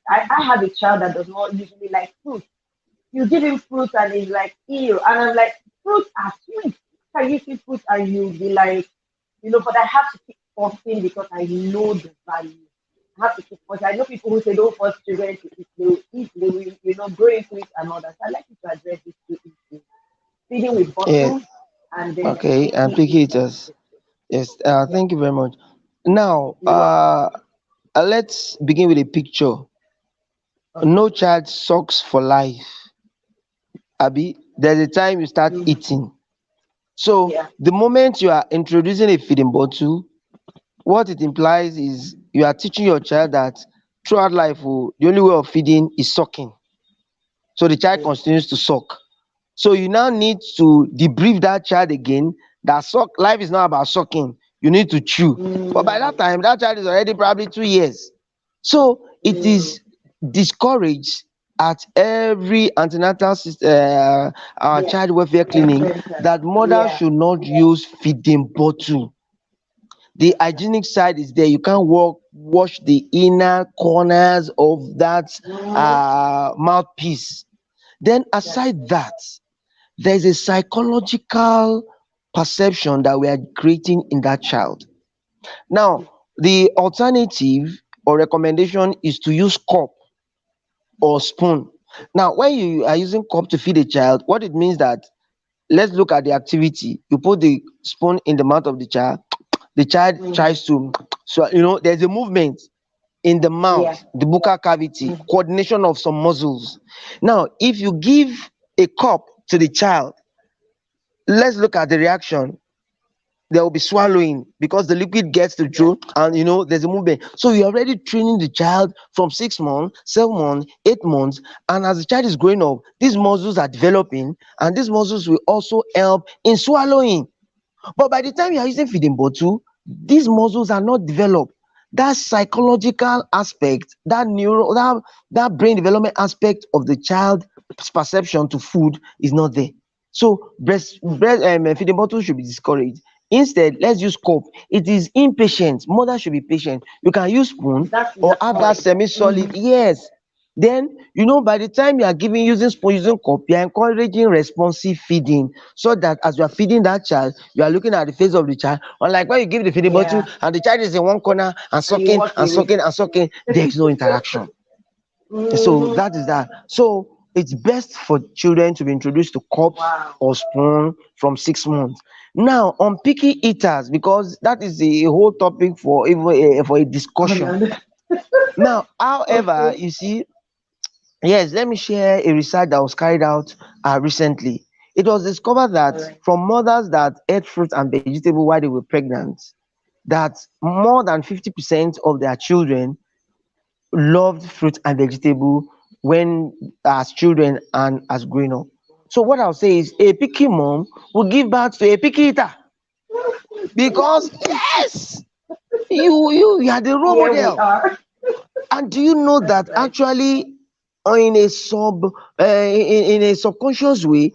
I have a child that does not usually like fruit. You give him fruit and he's like, ew. And I'm like, fruits are sweet. Can you see fruit and you be like, but I have to keep forcing because I know the value. I have to keep forcing. I know people who say don't force children to eat. They will eat, they will, grow into it and all that. So I like you to address these two issues. Feeding with Yes. bottles and then Okay, and picky picky eaters. eaters. Yes. Yeah, Thank you very much. Now, you're welcome. let's begin with a picture. Okay. No child sucks for life. Abi, there's a time you start Mm-hmm. eating. So Yeah. the moment you are introducing a feeding bottle, what it implies is you are teaching your child that throughout life, oh, the only way of feeding is sucking. So the child Mm. continues to suck. So you now need to debrief that child again that life is not about sucking. You need to chew. But by that Mm. time, that child is already probably 2 years. So it Mm. is discouraged at every antenatal Yeah. child welfare Health clinic center. that mothers Yeah. should not use feeding bottle. The hygienic side is there. You can't wash the inner corners of that Mm. mouthpiece. Then That's aside it. that, there's a psychological perception that we are creating in that child. Now, the alternative or recommendation is to use cup or spoon. Now, when you are using cup to feed a child, what it means that, let's look at the activity. You put the spoon in the mouth of the child Mm-hmm. tries to, so there's a movement in the mouth, Yeah. the buccal cavity, Mm-hmm. coordination of some muscles. Now, if you give a cup to the child, let's look at the reaction. There will be swallowing because the liquid gets to Yeah. throat, and there's a movement. So you're already training the child from 6 months, 7 months, 8 months, and as the child is growing up, these muscles are developing, and these muscles will also help in swallowing. But by the time you are using feeding bottle, these muscles are not developed. That psychological aspect, that neuro, that brain development aspect of the child perception to food is not there. So breast feeding bottle should be discouraged. Instead, let's use cup. It is impatient. Mother should be patient. You can use spoon That is or the have that point. semi-solid. Yes. Then by the time you are giving using spoon, using cup, you are encouraging responsive feeding, so that as you are feeding that child, you are looking at the face of the child. Unlike when you give the feeding bottle Yeah. and the child is in one corner and And you sucking walk and away. sucking and sucking, there is no interaction. So Mm-hmm. that is that. So it's best for children to be introduced to cups Wow. or spoon from 6 months. Now, on picky eaters, because that is a whole topic for even for a discussion. Now, however, Okay. you see, yes, let me share a research that was carried out recently. It was discovered All that right. from mothers that ate fruit and vegetable while they were pregnant, that more than 50% of their children loved fruit and vegetable when as children and as growing up. So what I'll say is a picky mom will give birth to a picky eater, because yes, you are the role Here we model. are. And do you know That's that right. actually, in a in a subconscious way,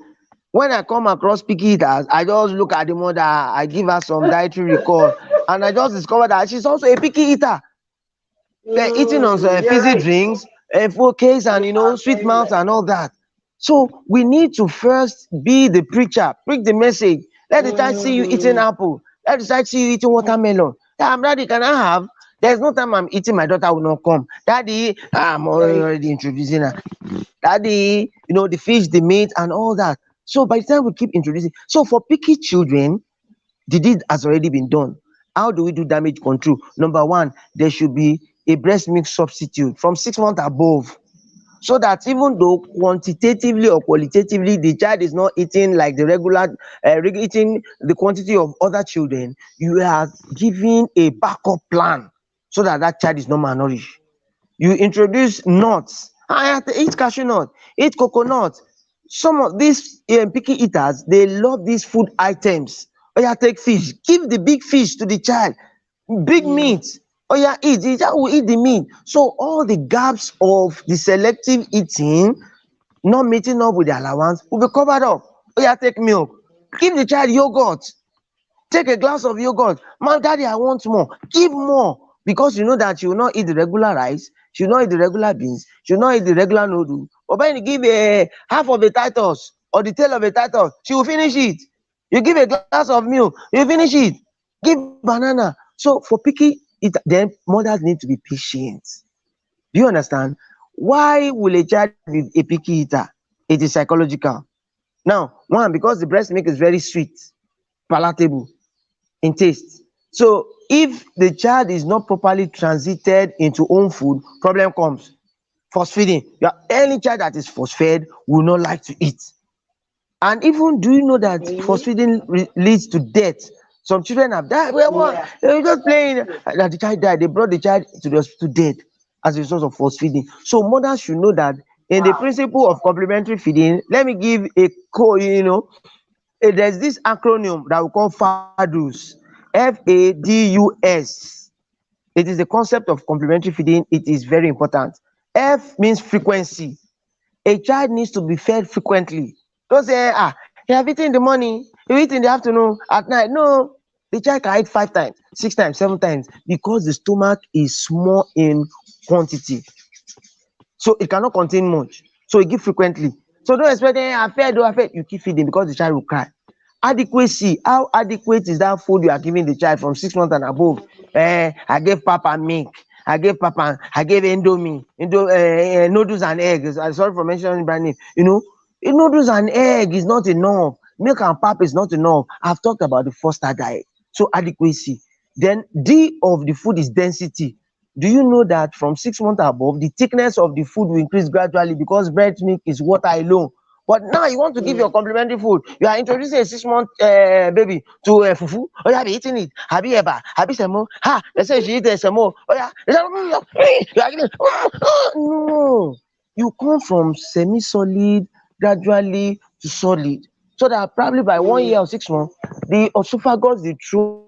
when I come across picky eaters, I just look at the mother, I give her some dietary recall, and I just discover that she's also a picky eater. They're eating on You're fizzy right. drinks, full cakes, and You are sweet very mouth right. and all that. So we need to first be the preacher, preach the message. Let the child see you eating Mm-hmm. apple. Let the child see you eating watermelon. Yeah, daddy, can I have? There's no time I'm eating, my daughter will not come. Daddy, I'm Very already introducing her. Daddy, the fish, the meat, and all that. So by the time we keep introducing, so for picky children, the deed has already been done. How do we do damage control? Number one, there should be a breast milk substitute from 6 months above, so that even though quantitatively or qualitatively the child is not eating like the regular eating the quantity of other children, you are giving a backup plan so that that child is not malnourished. You introduce nuts. I have to eat cashew nut, eat coconut. Some of these picky eaters, they love these food items. Oya, take fish, give the big fish to the child. Big mm, meat, oya, eat. The child will eat the meat. So all the gaps of the selective eating not meeting up with the allowance will be covered up. Oya, take milk, give the child yogurt. Take a glass of yogurt. Man, daddy, I want more. Give more. Because you know that she will not eat the regular rice, she will not eat the regular beans, she will not eat the regular noodle. But when you give a half of a titus or the tail of a titus, she will finish it. You give a glass of milk, you finish it. Give banana. So for picky eat, then mothers need to be patient. Do you understand? Why will a child be a picky eater? It is psychological. Now, one, because the breast milk is very sweet, palatable in taste. So if the child is not properly transited into home food, problem comes. Force feeding. Any child that is force fed will not like to eat. And even, do you know that force okay. feeding leads to death? Some children have died. Well, what? Yeah. They were just playing. Yes. That the child died. They brought the child to the hospital dead as a result of force feeding. So mothers should know that in the Wow. principle of complementary feeding, let me give there's this acronym that we call FADUS. FADUS. It is the concept of complementary feeding. It is very important. F means frequency. A child needs to be fed frequently. Don't say, you have eaten in the morning, you eat in the afternoon, at night. No, the child can eat 5 times, 6 times, 7 times, because the stomach is small in quantity. So it cannot contain much. So you give frequently. So don't expect, I fed, I fed. You keep feeding because the child will cry. Adequacy. How adequate is that food you are giving the child from 6 months and above? I gave papa milk. I gave Indomie, noodles and eggs. I'm sorry for mentioning brand name. Noodles and egg is not enough. Milk and pap is not enough. I've talked about the foster diet. So adequacy. Then D of the food is density. Do you know that from 6 months above, the thickness of the food will increase gradually, because breast milk is water alone. But now you want to give your Mm, complementary food. You are introducing a 6 month baby to fufu. Oh yeah, be eating it. Have you ever? Have you semo? Ha! They say she eat semo. Oh yeah. You are giving. No. You come from semi-solid gradually to solid, so that probably by 1 year or mm, 6 months, the esophagus, the throat,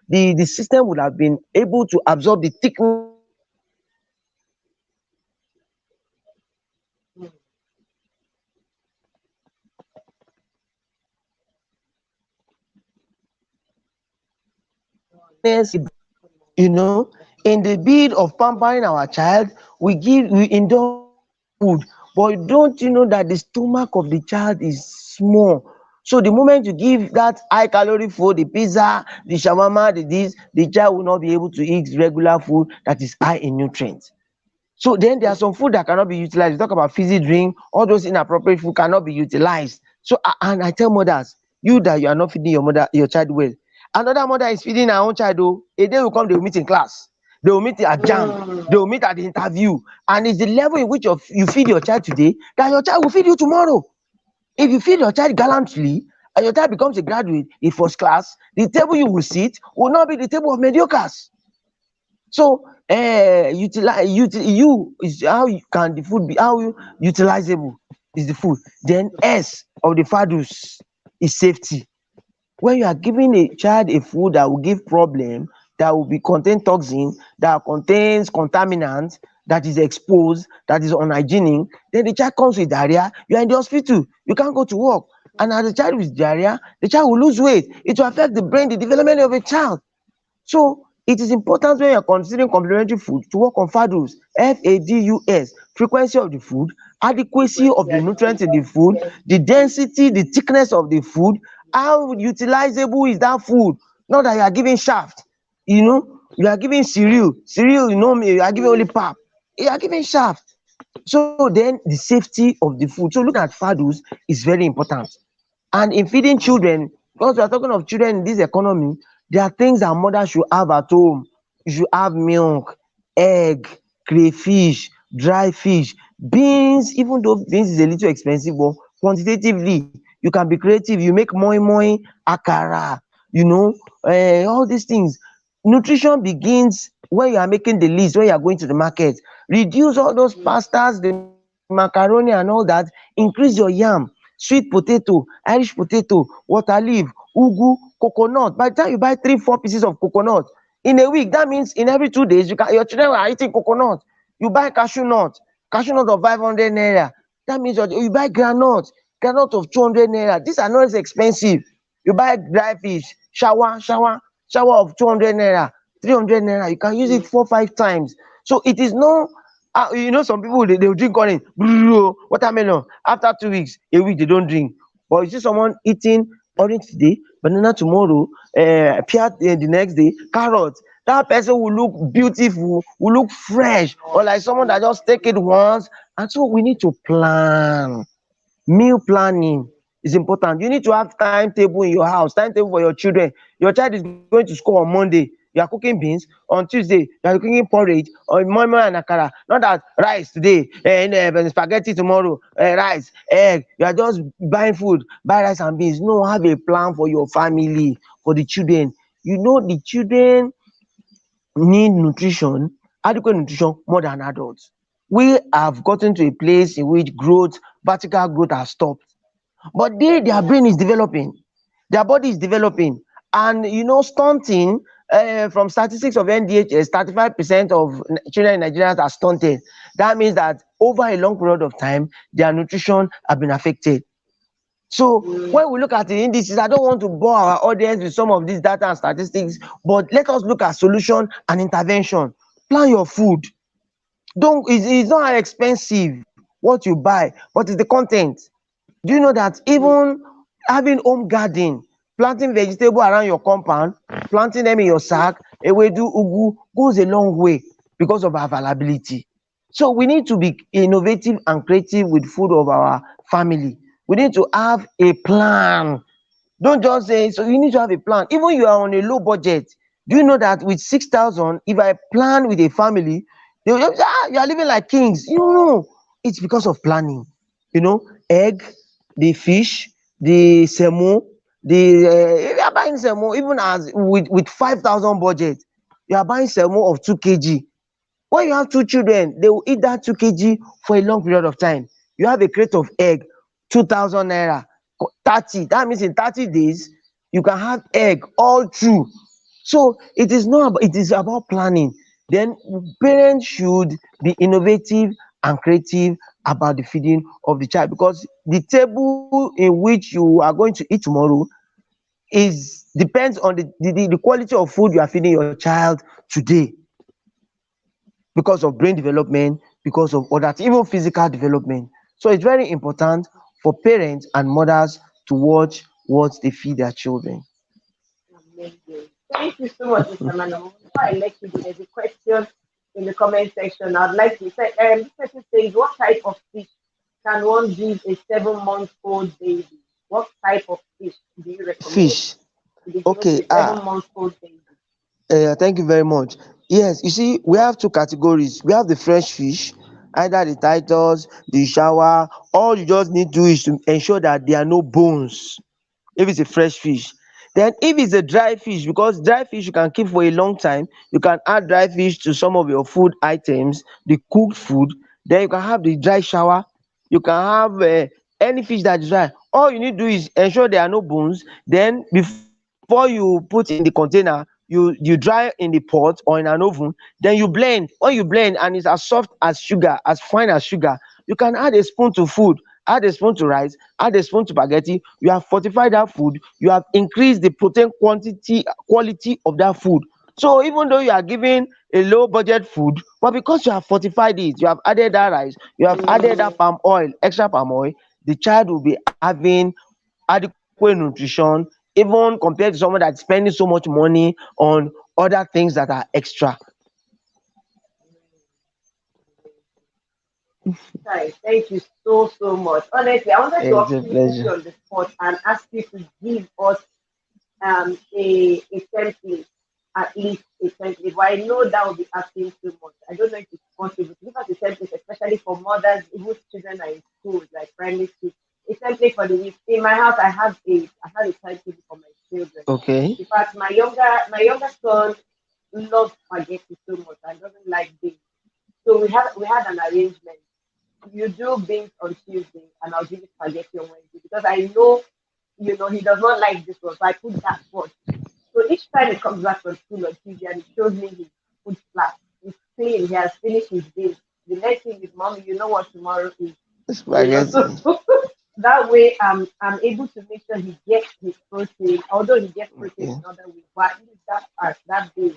the system would have been able to absorb the thickness of the food that you are giving the child. So that by the time the child is eating it, the child will not be malnourished. So that is the concept of complementary feeding. You know, in the bid of pampering our child, we indulge in food, but don't you know that the stomach of the child is small? So the moment you give that high calorie food, the pizza, the shawarma, the this, the child will not be able to eat regular food that is high in nutrients. So then there are some food that cannot be utilized. You talk about fizzy drink, all those inappropriate food cannot be utilized. So and I tell mothers, you that you are not feeding your child well. Another mother is feeding her own child. Oh, a day will come, they will meet in class, they will meet at jam, they will meet at the interview, and it's the level in which you feed your child today that your child will feed you tomorrow. If you feed your child gallantly and your child becomes a graduate in first class, the table you will sit will not be the table of mediocres. So utilize you is how you can the food be how you utilizable is the food. Then S of the FADUS is safety. When you are giving a child a food that will give problem, that will be contain toxin, that contains contaminants, that is exposed, that is unhygienic, then the child comes with diarrhea, you are in the hospital, you can't go to work. And as the child with diarrhea, the child will lose weight, it will affect the brain, the development of a child. So it is important when you're considering complementary food to work on FADUS, FADUS, frequency of the food, adequacy of the nutrients in the food, the density, the thickness of the food, how utilizable is that food. Not that you are giving shaft, you are giving cereal, you are giving only pap, you are giving shaft. So then the safety of the food. So looking at FADUS is very important. And in feeding children, because we are talking of children in this economy, there are things that mothers should have at home. You should have milk, egg, crayfish, dry fish, beans. Even though beans is a little expensive, but quantitatively you can be creative. You make moi moi, akara, you know, all these things. Nutrition begins when you are making the list, when you are going to the market. Reduce all those pastas, the macaroni and all that. Increase your yam, sweet potato, Irish potato, water leaf, ugu, coconut. By the time you buy 3 4 pieces of coconut in a week, that means in every 2 days your children are eating coconut. You buy cashew nut of 500 naira, that means you buy groundnut of 200 naira. These are not expensive. You buy dry fish, shower of 200 naira, 300 naira, you can use it 4 5 times. So it is no some people they will drink orange, watermelon. After 2 weeks, a week they don't drink. But you see someone eating orange today, banana tomorrow, pear the next day, carrot. That person will look beautiful, will look fresh, or like someone that just take it once. And so we need to plan. Meal planning is important. You need to have timetable in your house, timetable for your children. Your child is going to school on Monday, you are cooking beans. On Tuesday, you are cooking porridge. On Monday and akara. Not that rice today and spaghetti tomorrow, rice, egg. You are just buying food, buy rice and beans. No, have a plan for your family, for the children. The children need nutrition, adequate nutrition more than adults. We have gotten to a place in which vertical growth has stopped. But their brain is developing, their body is developing. And stunting, from statistics of NDHS, 35% of children in Nigeria are stunted. That means that over a long period of time, their nutrition have been affected. So when we look at the indices, I don't want to bore our audience with some of these data and statistics, but let us look at solution and intervention. Plan your food. Don't it's not expensive what you buy, but it's the content. Do you know that even having home garden, planting vegetable around your compound, planting them in your sack, ewedu, ugu, goes a long way because of availability. So we need to be innovative and creative with food of our family. We need to have a plan. Don't just say, so you need to have a plan. Even you are on a low budget. Do you know that with 6,000, if I plan with a family, they will just, you are living like kings. It's because of planning. Egg, the fish, the semo, if you are buying semo, even as with 5,000 budget, you are buying semo of 2 kg. When you have 2 children, they will eat that 2 kg for a long period of time. You have a crate of egg, 2,000 naira, 30. That means in 30 days, you can have egg all through. So it is not about, it is about planning. Then parents should be innovative and creative about the feeding of the child, because the table in which you are going to eat tomorrow is depends on the quality of food you are feeding your child today, because of brain development, because of other even physical development. So it's very important for parents and mothers to watch what they feed their children. Amazing. Thank you so much, Mr. Malomo. Before I let you go, there's a question in the comment section. I'd like to say, this person says, what type of fish can one give a 7-month-old baby? What type of fish do you recommend Fish. to be given to Okay. a 7-month-old baby? Thank you very much. Yes, you see, we have two categories. We have the fresh fish, either the Titus, the shower. All you just need to do is to ensure that there are no bones if it's a fresh fish. Then if it's a dry fish, because dry fish you can keep for a long time, you can add dry fish to some of your food items, the cooked food. Then you can have the dry shower. You can have any fish that is dry. All you need to do is ensure there are no bones. Then before you put in the container, you dry in the pot or in an oven. Then you blend. When you blend and it's as soft as sugar, as fine as sugar, you can add a spoon to food, add a spoon to rice, add a spoon to spaghetti. You have fortified that food, you have increased the protein quality of that food. So even though you are giving a low budget food, but because you have fortified it, you have added that rice, you have added that Mm, palm oil, extra palm oil, the child will be having adequate nutrition, even compared to someone that's spending so much money on other things that are extra. Hi, thank you so, so much. Honestly, I wanted to It's a actually put pleasure. you on the spot and ask you to give us a template, at least a template. But I know that will be asking too much. I don't know if it's possible to give us a template, especially for mothers whose children are in schools, like primary school. A template for the week. In my house, I have a timetable for my children. Okay. In fact, my younger son loves spaghetti so much and doesn't like beans. So we had an arrangement. You do beans on Tuesday and I'll give you spaghetti on Wednesday because I know, he does not like this one. So I put that first. So each time he comes back from school on Tuesday and he shows me his food flat, he's clean, he has finished his beans. The next thing is, mommy, you know what tomorrow is? So Spaghetti. that way I'm able to make sure he gets his protein, although he gets protein Okay. in other ways, but at least that part, that day,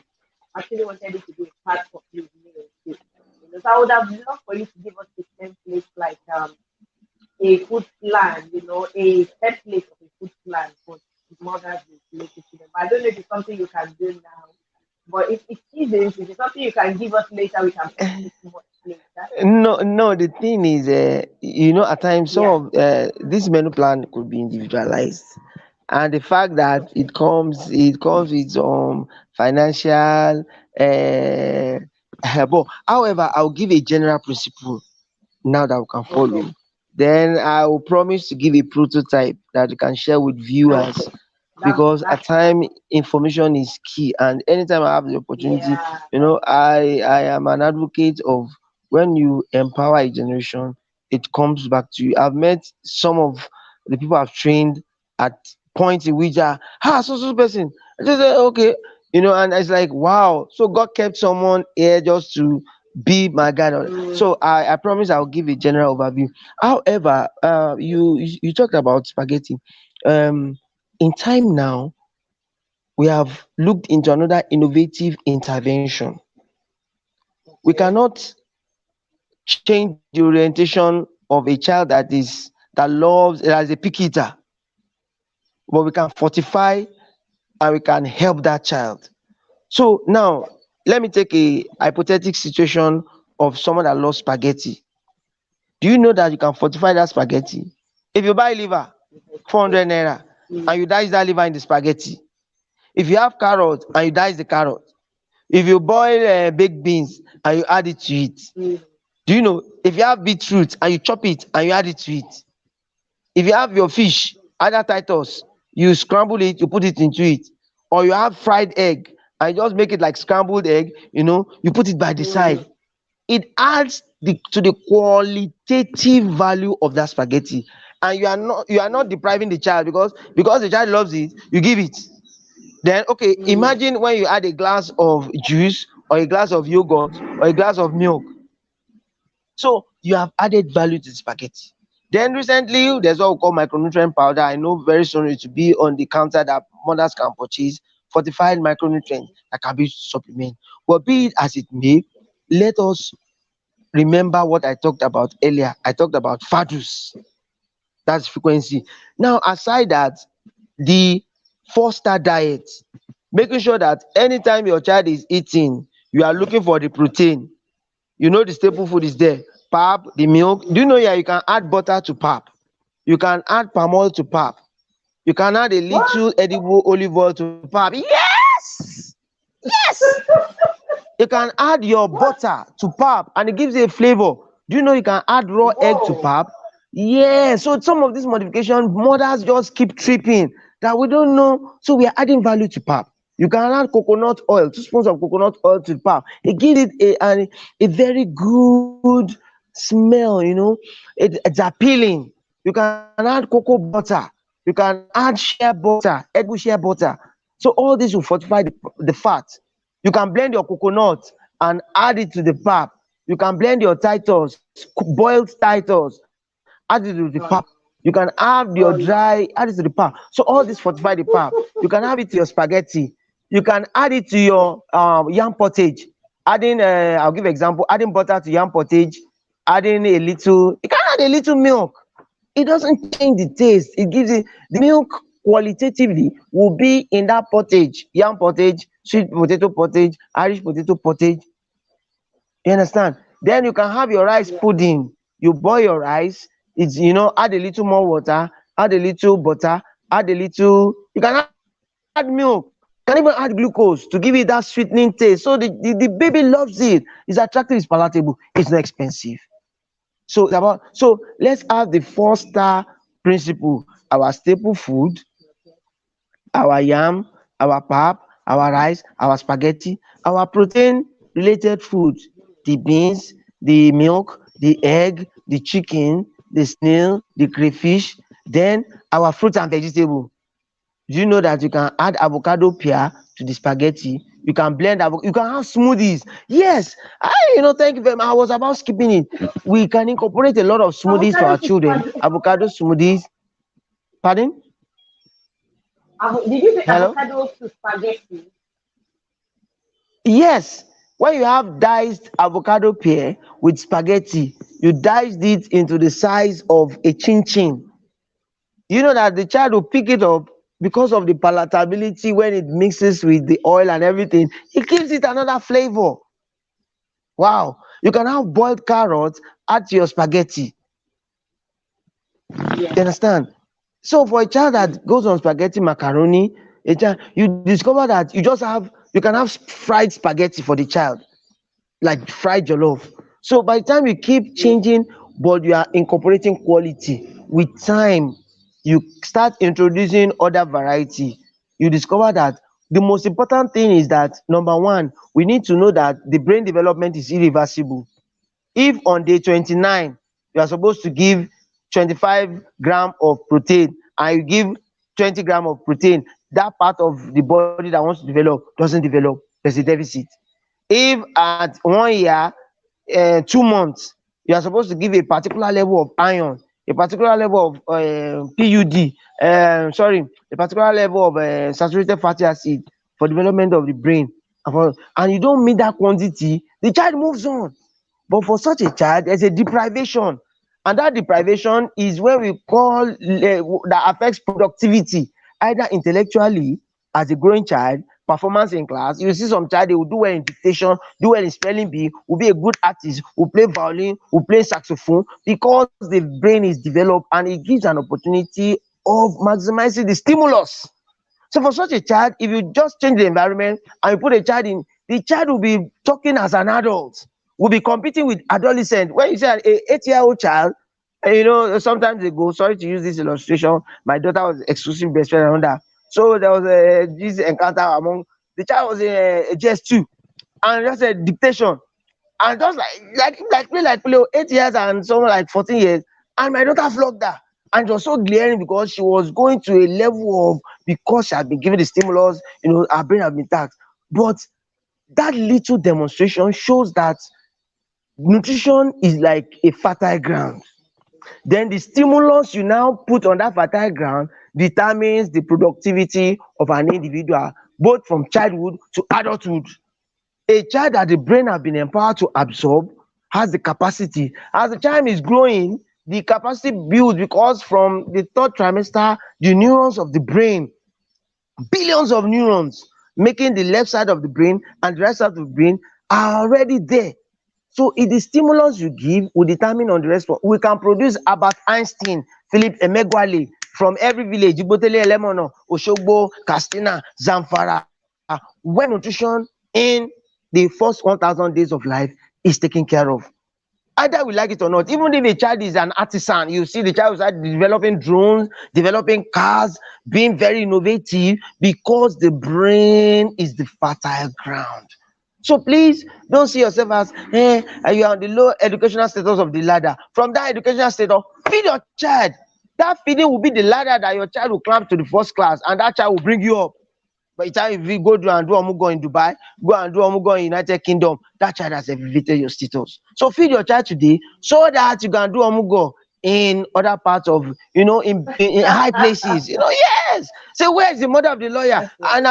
I actually wanted it to be a part of his meal too. So I would have loved for you to give us a template like a food plan, a template of a food plan for mothers with related to them. But I don't know if it's something you can do now. But if it isn't, if it's something you can give us later, we can put it much later. No, no. The thing is, at times some Yeah. of this menu plan could be individualized, and the fact that Okay. it comes with financial. But however, I'll give a general principle now that we can Okay. follow. Then I will promise to give a prototype that we can share with Okay. viewers, because at That's fine. time information is key, and anytime I have the opportunity, Yeah. I am an advocate of when you empower a generation, it comes back to you. I've met some of the people I've trained at points in which so person. I just say okay, and it's like wow, so God kept someone here just to be my guide. Mm, So I promise I'll give a general overview. However, you talked about spaghetti. In time now, we have looked into another innovative intervention. We okay. cannot change the orientation of a child that is a picky eater, but we can fortify and we can help that child. So now let me take a hypothetical situation of someone that loves spaghetti. Do you know that you can fortify that spaghetti? If you buy liver, Okay. 400 naira, Mm, and you dice that liver in the spaghetti. If you have carrot and you dice the carrot. If you boil baked beans and you add it to it. mm, Do you know if you have beetroot and you chop it and you add it to it? If you have your fish, either Titus, you scramble it, you put it into it, or you have fried egg and you just make it like scrambled egg, you put it by the mm, side. It adds to the qualitative value of that spaghetti, and you are not depriving the child, because the child loves it, you give it. Then okay, mm. imagine when you add a glass of juice or a glass of yogurt or a glass of milk. So you have added value to the spaghetti. Then recently, there's what we call micronutrient powder. I know very soon it will be on the counter that mothers can purchase fortified micronutrients that can be supplement. But be it as it may, let us remember what I talked about earlier. I talked about FADUS, that's frequency. Now, aside that, the 4-star diet, making sure that anytime your child is eating, you are looking for the protein. You know the staple food is there. Pap, the milk. Do you know, yeah, you can add butter to pap. You can add palm oil to pap. You can add a What? little edible olive oil to pap. Yes! Yes! You can add your What? butter to pap and it gives you a flavor. Do you know you can add raw egg to Whoa. pap? Yeah, so some of these modifications, mothers just keep tripping that we don't know. So we are adding value to pap. You can add coconut oil, 2 spoons of coconut oil to pap. It gives it a very good smell, it's appealing. You can add cocoa butter. You can add shea butter, edible shea butter. So all this will fortify the fat. You can blend your coconut and add it to the pap. You can blend your Titus, boiled Titus, add it to the pap. Oh You can have your no. Oh dry, no. add it to the pap. So all this fortify the pap. You can have it to your spaghetti. You can add it to your yam pottage. Adding, I'll give example. Adding butter to yam pottage. Adding a little. You can add a little milk. It doesn't change the taste. It gives it the milk qualitatively will be in that pottage, yam pottage, sweet potato pottage, Irish potato pottage. You understand? Then you can have your rice Yeah. pudding. You boil your rice, it's add a little more water, add a little butter, add a little, you can add milk, you can even add glucose to give it that sweetening taste. So the baby loves it. It's attractive, it's palatable, it's not expensive. So let's have the 4-star principle. Our staple food, Okay. our yam, our pap, our rice, our spaghetti, our protein related foods, the beans, the milk, the egg, the chicken, the snail, the crayfish, then our fruit and vegetable. Do you know that you can add avocado pear to the spaghetti? You can blend you can have smoothies. Yes, thank you very much. I was about skipping it. We can incorporate a lot of smoothies for Avocado our to children. spaghetti. Avocado smoothies. Pardon? Did you say Hello? avocados to spaghetti? Yes, when you have diced avocado pear with spaghetti, you diced it into the size of a chin chin. You know that the child will pick it up because of the palatability when it mixes with the oil and everything. It gives it another flavor. Wow. You can have boiled carrots, add to your spaghetti. You Yeah. understand? So for a child that goes on spaghetti macaroni, you discover that you can have fried spaghetti for the child, like fried jollof. So by the time you keep Yeah. changing, but you are incorporating quality, with time, you start introducing other variety. You discover that the most important thing is that number one, we need to know that the brain development is irreversible. If on day 29 you are supposed to give 25 gram of protein and you give 20 gram of protein, that part of the body that wants to develop doesn't develop. There's a deficit. If at 1 year, 2 months, you are supposed to give a particular level of iron, a particular level of PUD, sorry, a particular level of saturated fatty acid for development of the brain, and you don't meet that quantity, the child moves on. But for such a child, there's a deprivation, and that deprivation is where we call that affects productivity, either intellectually as a growing child, performance in class. You see some child, they will do well in dictation, do well in spelling bee, will be a good artist, will play violin, will play saxophone, because the brain is developed and it gives an opportunity of maximizing the stimulus. So for such a child, if you just change the environment and you put a child in, the child will be talking as an adult, will be competing with adolescent. When you say an 8-year-old child, sometimes they go, sorry to use this illustration, my daughter was exclusive best friend around that. So there was this encounter among the child was a GS2 and just a dictation. And just like 8 years and someone like 14 years. And my daughter flogged her. And it was so glaring because she was going to a level of, because she had been given the stimulus, her brain had been taxed. But that little demonstration shows that nutrition is like a fertile ground. Then the stimulus you now put on that fertile ground determines the productivity of an individual, both from childhood to adulthood. A child that the brain has been empowered to absorb has the capacity. As the child is growing, the capacity builds because from the third trimester, the neurons of the brain, billions of neurons making the left side of the brain and the right side of the brain are already there. So if the stimulus you give will determine on the response. We can produce Albert Einstein, Philip Emeagwali from every village, Igbotele, Elemono, Osogbo, Katsina, Zamfara, when nutrition in the first 1,000 days of life is taken care of. Either we like it or not, even if a child is an artisan, you see the child start developing drones, developing cars, being very innovative because the brain is the fertile ground. So please don't see yourself as you are on the low educational status of the ladder. From that educational status, feed your child. That feeding will be the ladder that your child will climb to the first class, and that child will bring you up. By the time if you go do and do omugo in Dubai, go and do omugo in United Kingdom, that child has elevated your status. So feed your child today so that you can do omugo in other parts of, in high places. Yes. Say, where's the mother of the lawyer? That's Ah, right.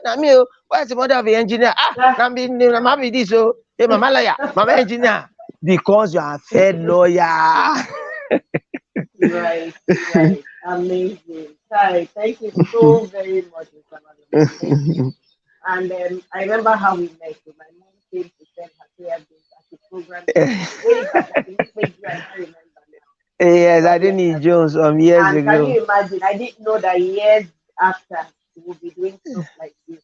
Nami, where's the mother of the engineer? Ah, That's Nami this, oh, hey, mama lawyer, mama engineer. Because you are fed lawyer. right, right. Amazing. Hi, thank you so very much, Mr. Malomo. Thank you. And I remember how we met. So my mom came to send her prayer bills at the program way back. I think maybe I can't remember now. Yes, I Some didn't years need ago. Jones some years And can ago. you imagine? I didn't know that years after we will be doing stuff like this.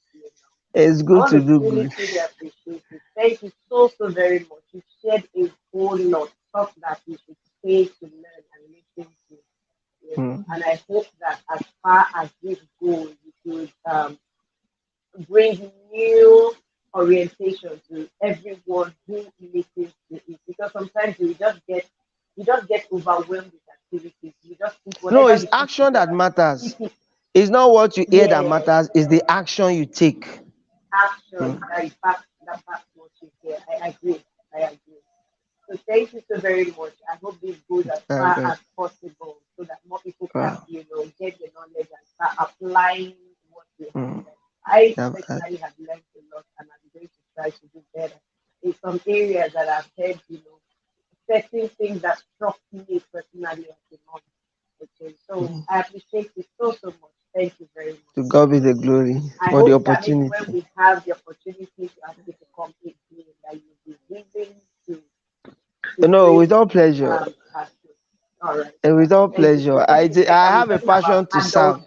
It's I good want to to do truly, good. truly appreciate it. Thank you so, so very much. You shared a whole lot stuff that we should stay to learn and listen to. Mm. And I hope that as far as this goes, you could bring new orientation to everyone who listens to it. Because sometimes you just get overwhelmed with activities. You just put No, whatever it's you put action that together. Keep matters. it. It's not what you hear that Yes, matters, it's yes. the action you take. Action Mm. that backs what you hear. I agree. I agree. So thank you so very much. I hope this goes as Thank far God. as possible so that more people can, Wow. get the knowledge and start applying what we have Mm. learned. I Yeah, personally have learned a lot and I'm going to try to do better. In some areas that I've heard, certain things that struck me personally as a mom. Okay, so mm. I appreciate you so, so much. Thank you very much. To God be the glory I for the hope that maybe when opportunity. we have the opportunity to ask you to come again, that you'll be willing to No, grace with all pleasure. our show. All right, And all with right. all Thank you pleasure. so. Maybe the next I time we're have a talking about passion to adult. serve.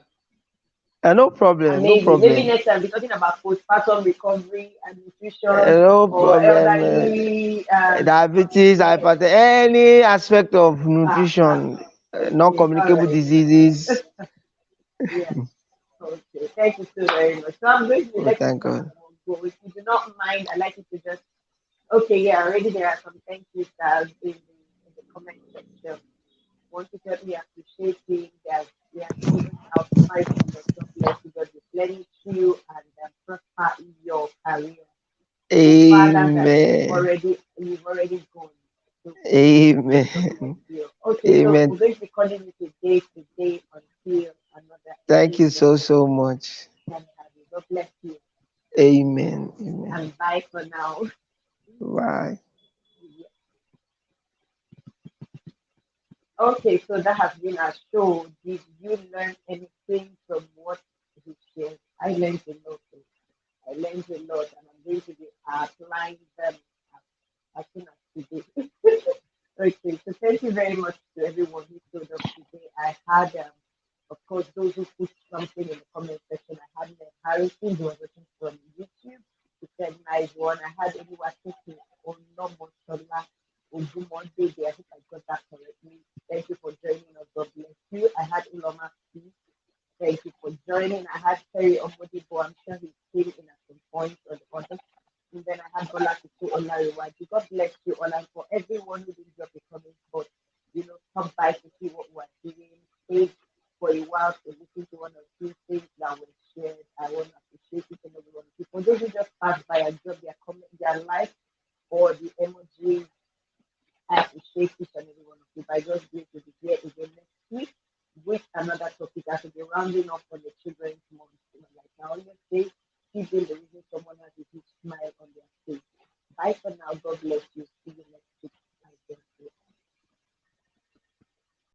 No problem, no Amazing. Maybe problem. next time we're talking about postpartum recovery and nutrition No for problem. elderly. Diabetes, Yes. hypertension, any aspect of Ah, ah, nutrition, okay. All non-communicable right. diseases. Yeah. Okay. Thank you so very much. So I'm going to Oh, let thank Mr. God. Malamo go. If you do not mind, I'd like you to just. Okay, yeah, already there are some thank yous in the comment section. Want to tell me appreciating that we are still outside from the God bless you, God replenish you and prosper in your career. So Father, that Amen. you've already gone. So God bless Amen. you. Okay, so Amen. we're going to be calling you today until another Thank you occasion so, so much. can have you. God bless you Amen. Amen. and bye for now. Bye. Okay, so that has been our show. Did you learn anything from what he shared? I learned a lot. I learned a lot, and I'm going to be applying them as soon as today. Okay, so thank you very much to everyone who showed up today. I had, of course, those who put something in the comment section. I had Ned Harrison, who was watching from YouTube. He said, nice one. I had Olusola Olusola Ogumonde. I hope I got that correctly. Thank you for joining us. God bless you. I had Uloma P. Thank you for joining. I had Terry Omodibo. I'm sure he came in at some point or the other. And then I had Bola Kuku Olariwaju. God bless you all. And for everyone who didn't drop a comment, but come by to see what we're doing. Stay for a while to listen to one or two things that were shared. I want to appreciate each and every one of you. For those who just passed by and drop their comment, their like or the emojis, I appreciate each and every one of you by just going to be here again next week with another topic as we'll be rounding up on the children's